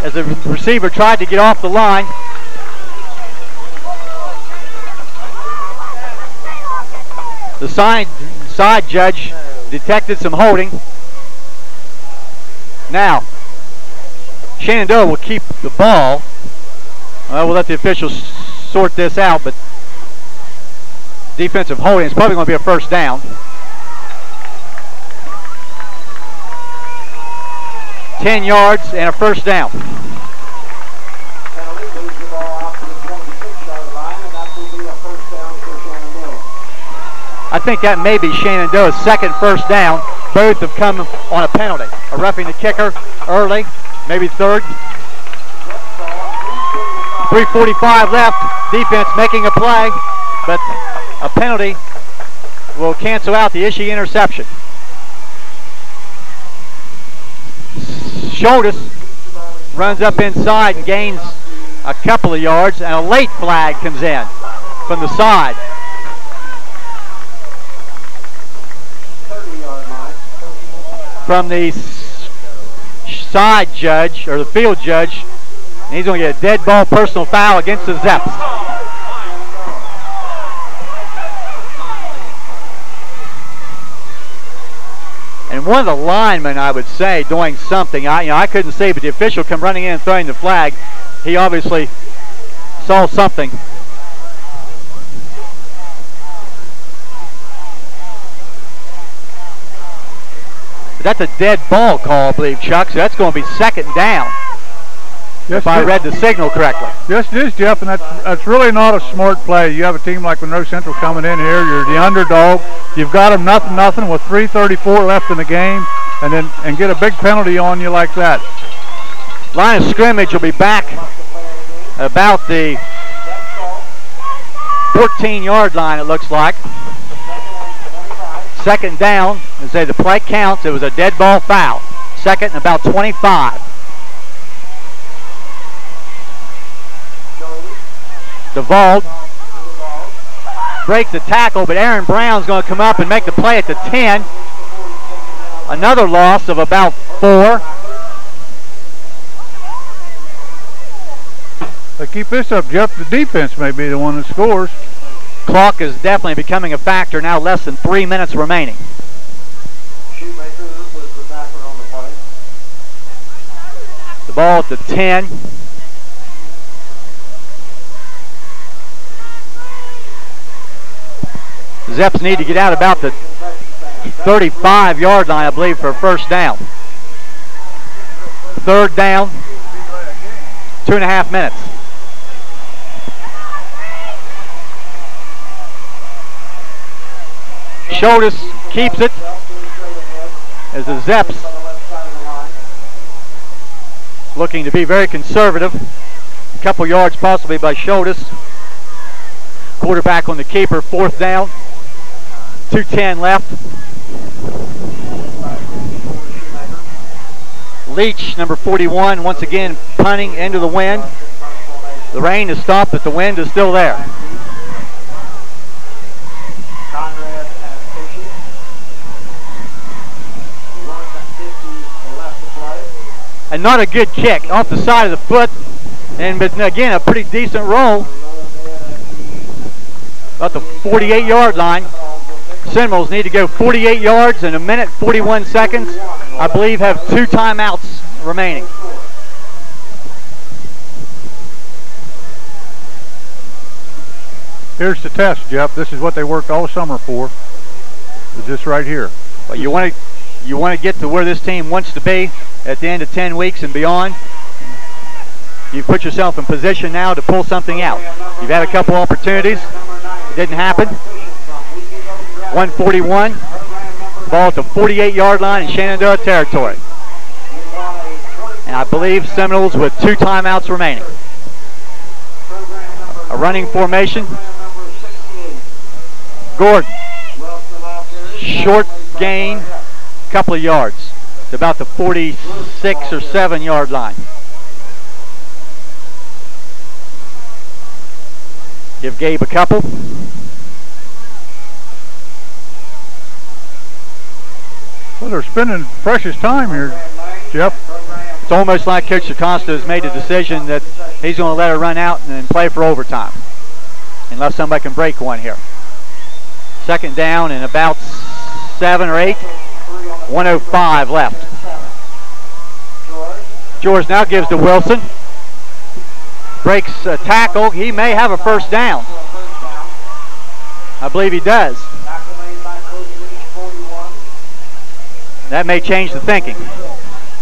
as the receiver tried to get off the line. The side judge detected some holding. Now, Shenandoah will keep the ball. We'll let the officials sort this out, but defensive holding is probably going to be a first down. 10 yards and a first down. I think that may be Shenandoah's second first down. Both have come on a penalty. A roughing the kicker early, maybe third. 3:45 left. Defense making a play, but a penalty will cancel out the Ishii interception. Shoulders runs up inside and gains a couple of yards, and a late flag comes in from the side. From the side judge, or the field judge, and he's going to get a dead ball personal foul against the Zeps. And one of the linemen, I would say, doing something. I couldn't see, but the official come running in and throwing the flag. He obviously saw something. But that's a dead ball call, I believe, Chuck. So that's going to be second down. if I read the signal correctly. Yes, it is, Jeff, and that's really not a smart play. You have a team like Monroe Central coming in here. You're the underdog. You've got them nothing with 3:34 left in the game, and get a big penalty on you like that. Line of scrimmage will be back about the 14-yard line, it looks like. Second down, as the play counts, it was a dead ball foul. Second and about 25. DeVauld breaks the tackle, but Aaron Brown's going to come up and make the play at the 10. Another loss of about 4. They keep this up, Jeff, the defense may be the one that scores. Clock is definitely becoming a factor. Now less than 3 minutes remaining. Shoemaker was the backer on the play. The ball at the 10. Zeps need to get out about the 35-yard line, I believe, for a first down. Third down, 2.5 minutes. Schodus keeps it as the Zeps looking to be very conservative. A couple yards possibly by Schodus. Quarterback on the keeper, fourth down. 2:10 left. Leach, number 41, once again punting into the wind. The rain has stopped, but the wind is still there. And not a good kick, off the side of the foot, but again a pretty decent roll. About the 48-yard line. Seminoles need to go 48 yards in 1:41 seconds. I believe have 2 timeouts remaining. Here's the test, Jeff. This is what they worked all summer for. Is this right here? But you want to get to where this team wants to be at the end of 10 weeks and beyond. You've put yourself in position now to pull something out. You've had a couple opportunities. It didn't happen. 141. Ball at the 48-yard line in Shenandoah territory. And I believe Seminoles with 2 timeouts remaining. A running formation. Gordon. Short gain, couple of yards. It's about the 46 or 7-yard line. Give Gabe a couple. Well, they're spending precious time here, Jeff. It's almost like Coach Acosta has made a decision that he's going to let her run out and then play for overtime, unless somebody can break one here. Second down and about 7 or 8. 1:05 left. George now gives to Wilson. Breaks a tackle. He may have a first down. I believe he does. That may change the thinking.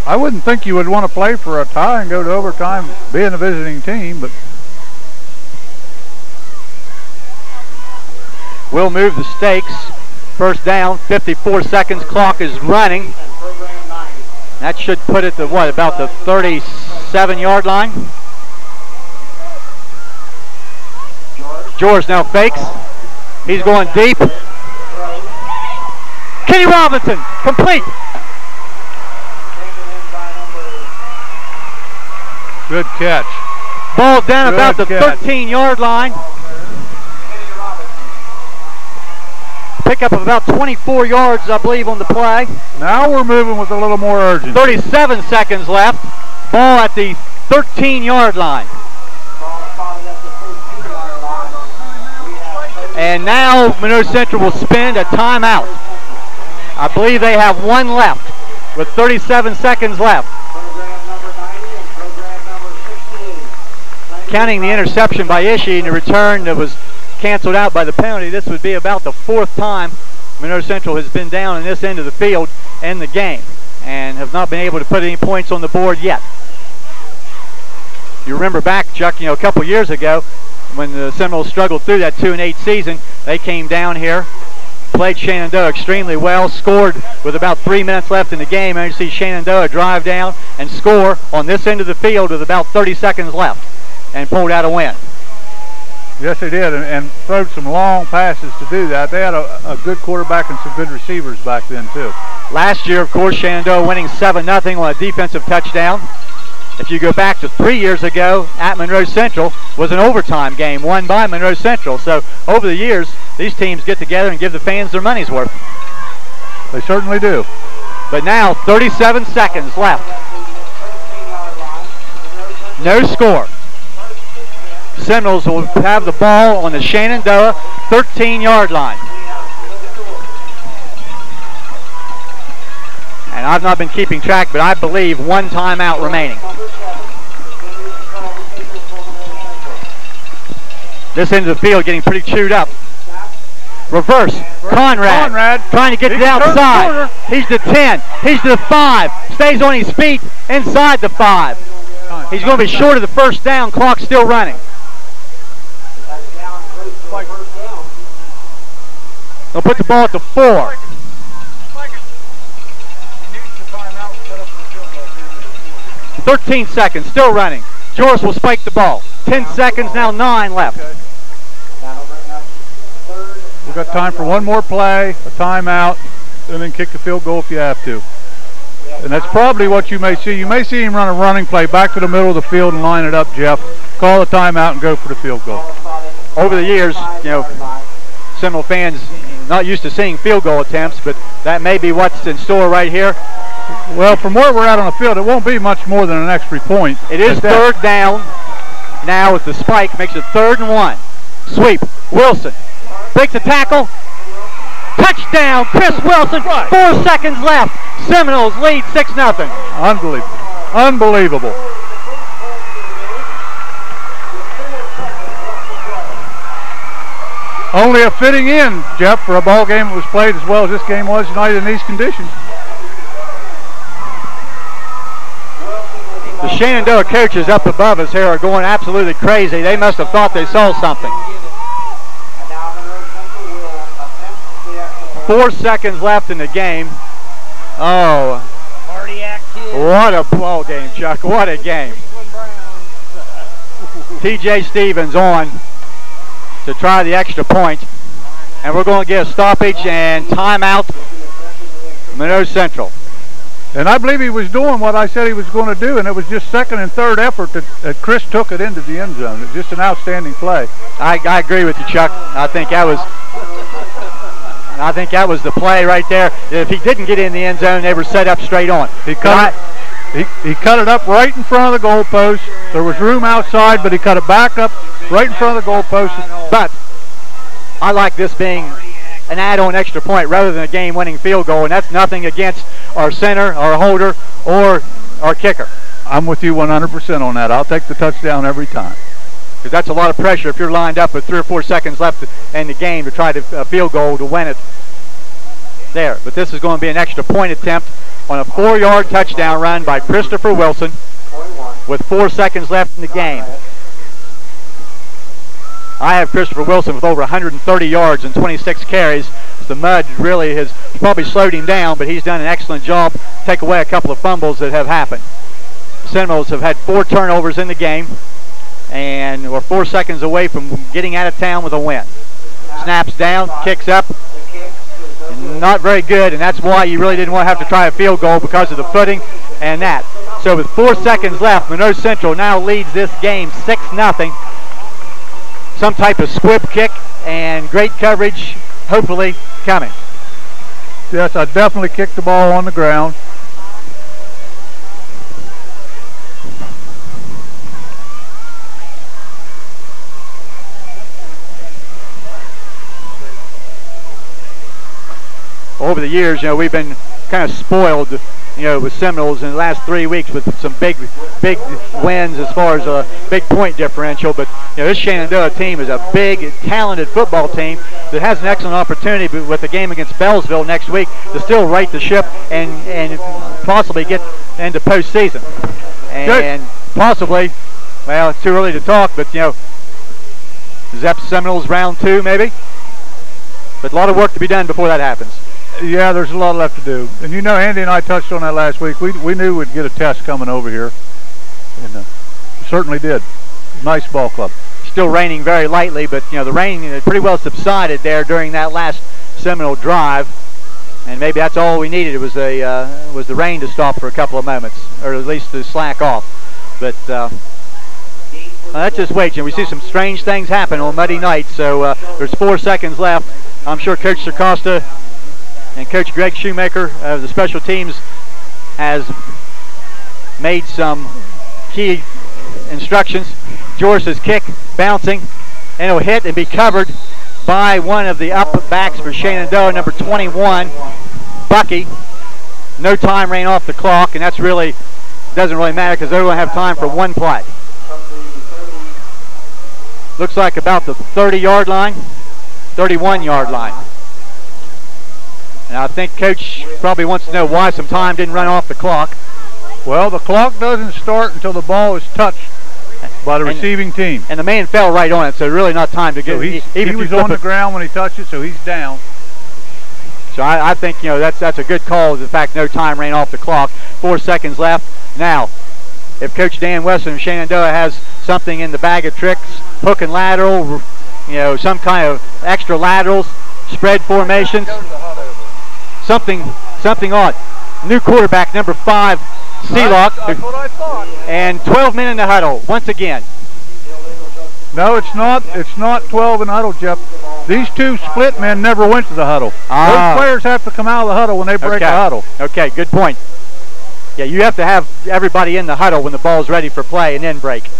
I wouldn't think you would want to play for a tie and go to overtime being a visiting team, but we'll move the stakes. First down, 54 seconds, clock is running. That should put it to what, about the 37-yard line? George now fakes. He's going deep. Kenny Robinson, complete. good catch. Ball down about the 13-yard line. Pickup of about 24 yards, I believe, on the play. Now we're moving with a little more urgency. 37 seconds left. Ball at the 13-yard line. And now Monroe Central will spend a timeout. I believe they have one left with 37 seconds left. Counting the interception by Ishii and the return that was canceled out by the penalty, this would be about the fourth time Monroe Central has been down in this end of the field in the game and have not been able to put any points on the board yet. You remember back, Chuck, a couple years ago when the Seminoles struggled through that 2-8 season, they came down here, played Shenandoah extremely well, scored with about 3 minutes left in the game, and you see Shenandoah drive down and score on this end of the field with about 30 seconds left and pulled out a win. Yes, they did, and throwed some long passes to do that. They had a good quarterback and some good receivers back then, too. Last year, of course, Shenandoah winning 7-0 on a defensive touchdown. If you go back to 3 years ago at Monroe Central, was an overtime game won by Monroe Central. So over the years, these teams get together and give the fans their money's worth. They certainly do. But now, 37 seconds left. No score. Seminoles will have the ball on the Shenandoah 13-yard line. And I've not been keeping track, but I believe one timeout remaining. This end of the field getting pretty chewed up. Reverse. Conrad trying to get to the outside. He's to 10. He's to the 5. Stays on his feet inside the 5. He's going to be short of the first down. Clock still running. They'll put the ball at the 4. 13 seconds, still running. Joris will spike the ball. 10 seconds, now 9 left. We've got time for one more play, a timeout, and then kick the field goal if you have to. And that's probably what you may see. You may see him run a running play back to the middle of the field and line it up, Jeff. Call a timeout and go for the field goal. Over the years, Seminole fans not used to seeing field goal attempts, but that may be what's in store right here. Well, from where we're at on the field, it won't be much more than an extra point. It is third down. Now with the spike, makes it 3rd and 1. Sweep. Wilson breaks the tackle. Touchdown, Chris Wilson. 4 seconds left. Seminoles lead 6-0. Unbelievable. Unbelievable. Only a fitting end, Jeff, for a ball game that was played as well as this game was tonight in these conditions. The Shenandoah coaches up above us here are going absolutely crazy. They must have thought they saw something. 4 seconds left in the game. Oh, what a ball game, Chuck. What a game. TJ Stevens on to try the extra point. And we're going to get a stoppage and timeout, Monroe Central. And I believe he was doing what I said he was going to do, and it was just second and third effort that Chris took it into the end zone. It's just an outstanding play. I agree with you, Chuck. I think that was the play right there. If he didn't get in the end zone, they were set up straight on. He cut it up right in front of the goalpost. There was room outside, but he cut it back up right in front of the goalpost. But I like this being an add-on extra point rather than a game-winning field goal, and that's nothing against our center, our holder, or our kicker. I'm with you 100% on that. I'll take the touchdown every time. Because that's a lot of pressure if you're lined up with 3 or 4 seconds left in the game to try to field goal to win it there. But this is going to be an extra point attempt on a 4-yard touchdown run by Christopher Wilson with 4 seconds left in the game. I have Christopher Wilson with over 130 yards and 26 carries. The mud really has probably slowed him down, but he's done an excellent job to take away a couple of fumbles that have happened. Seminoles have had 4 turnovers in the game, and we're 4 seconds away from getting out of town with a win. Snaps down, kicks up, not very good, and that's why you really didn't want to have to try a field goal because of the footing and that. So with 4 seconds left, Monroe Central now leads this game 6-0. Some type of squib kick and great coverage, hopefully, coming. Yes, I definitely kicked the ball on the ground. Over the years, we've been kind of spoiled, with Seminoles in the last 3 weeks with some big wins as far as a big point differential. But this Shenandoah team is a big, talented football team that has an excellent opportunity with the game against Bellsville next week to still right the ship and possibly get into postseason and possibly Well, it's too early to talk, but, you know, Zep Seminoles round 2 maybe. But a lot of work to be done before that happens. Yeah, there's a lot left to do. And you know, Andy and I touched on that last week. We knew we'd get a test coming over here. And certainly did. Nice ball club. Still raining very lightly, but, you know, the rain had pretty well subsided there during that last Seminole drive. And maybe that's all we needed. It was the rain to stop for a couple of moments, or at least to slack off. But let's just wait. You know, we see some strange things happen on muddy nights. So there's 4 seconds left. I'm sure Coach Circosta and Coach Greg Shoemaker of the special teams has made some key instructions. Joris's kick bouncing, and it'll hit and be covered by one of the up backs for Shenandoah, number 21, Bucky. No time ran off the clock, and that's really doesn't really matter because they're going to have time for one play. Looks like about the 30-yard line, 31-yard line. And I think Coach probably wants to know why some time didn't run off the clock. Well, the clock doesn't start until the ball is touched by the receiving team. And the man fell right on it, so really not time to get. So he was on the ground when he touched it, so he's down. So I think, you know, that's a good call. The fact no time ran off the clock. 4 seconds left. Now, if Coach Dan Weston of Shenandoah has something in the bag of tricks, hook and lateral, you know, some kind of extra laterals, spread formations, something odd. New quarterback, number 5, Sealock. That's what I thought. And 12 men in the huddle once again. No, it's not. It's not 12 in the huddle, Jeff. These two split men never went to the huddle. Those players have to come out of the huddle when they break the huddle. Okay, good point. Yeah, you have to have everybody in the huddle when the ball's ready for play and then break.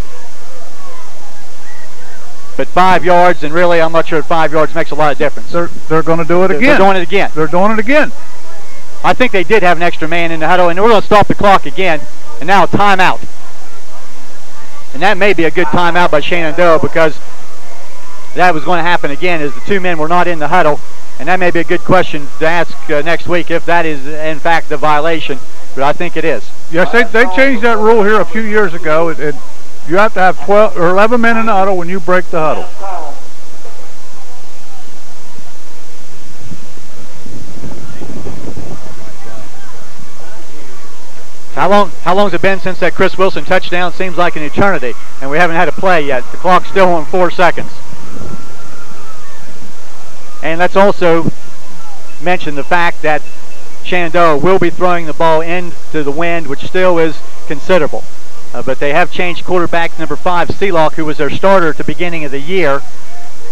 But 5 yards, and really I'm not sure 5 yards makes a lot of difference. They're going to do it again. They're doing it again. They're doing it again. I think they did have an extra man in the huddle, and we're going to stop the clock again. And now a timeout. And that may be a good timeout by Shenandoah, because that was going to happen again as the 2 men were not in the huddle. And that may be a good question to ask next week if that is in fact the violation. But I think it is. Yes, they changed that rule here a few years ago. You have to have 12 or 11 men in the huddle when you break the huddle. How long has it been since that Chris Wilson touchdown? Seems like an eternity, and we haven't had a play yet. The clock's still on 4 seconds. And let's also mention the fact that Shenandoah will be throwing the ball into the wind, which still is considerable. But they have changed quarterback number 5, Sealock, who was their starter at the beginning of the year,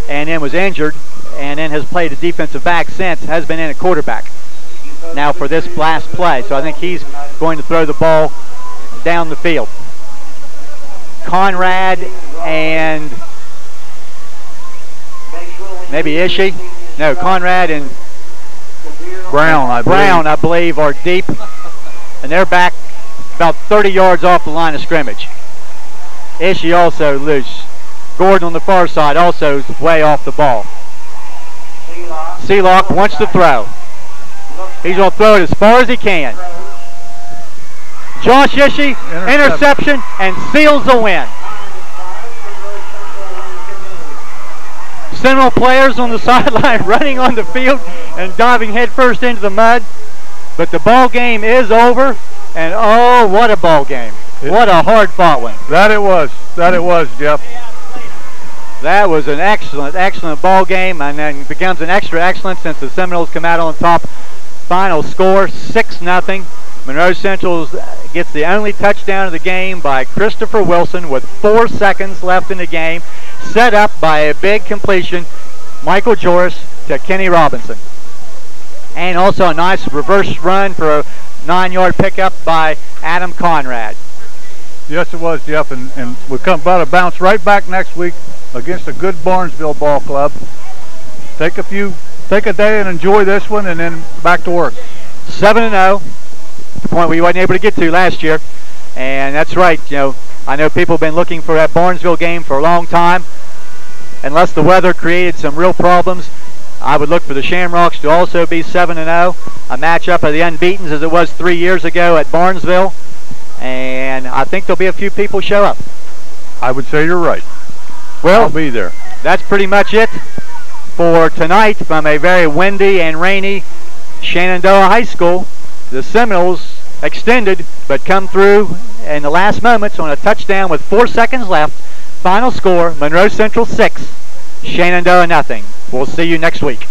and then was injured, and then has played a defensive back since, has been in a quarterback now for this last play. So I think he's going to throw the ball down the field. Conrad and maybe Ishii. No, Conrad and Brown, I believe, are deep. And they're back about 30 yards off the line of scrimmage. Ishii also loose. Gordon on the far side also is way off the ball. Sealock wants to throw. He's going to throw it as far as he can. Josh Ishii, interception, and seals the win. Seminole players on the sideline running on the field and diving headfirst into the mud. But the ball game is over, and oh, what a ball game. What a hard-fought one. That it was, Jeff. That was an excellent ball game, and then becomes an extra excellent since the Seminoles come out on top. Final score, 6-0. Monroe Central gets the only touchdown of the game by Christopher Wilson with 4 seconds left in the game, set up by a big completion, Michael Joris to Kenny Robinson. And also a nice reverse run for a 9-yard pickup by Adam Conrad. Yes, it was, Jeff, and we'll come about to bounce right back next week against a good Barnesville ball club. Take a day and enjoy this one, and then back to work. 7-0, the point we wasn't able to get to last year. And that's right, you know, I know people have been looking for that Barnesville game for a long time. Unless the weather created some real problems, I would look for the Shamrocks to also be 7-0. A matchup of the unbeatens as it was 3 years ago at Barnesville. And I think there'll be a few people show up. I would say you're right. Well, I'll be there. That's pretty much it for tonight from a very windy and rainy Shenandoah High School. The Seminoles extended, but come through in the last moments on a touchdown with 4 seconds left. Final score, Monroe Central 6, Shenandoah nothing. We'll see you next week.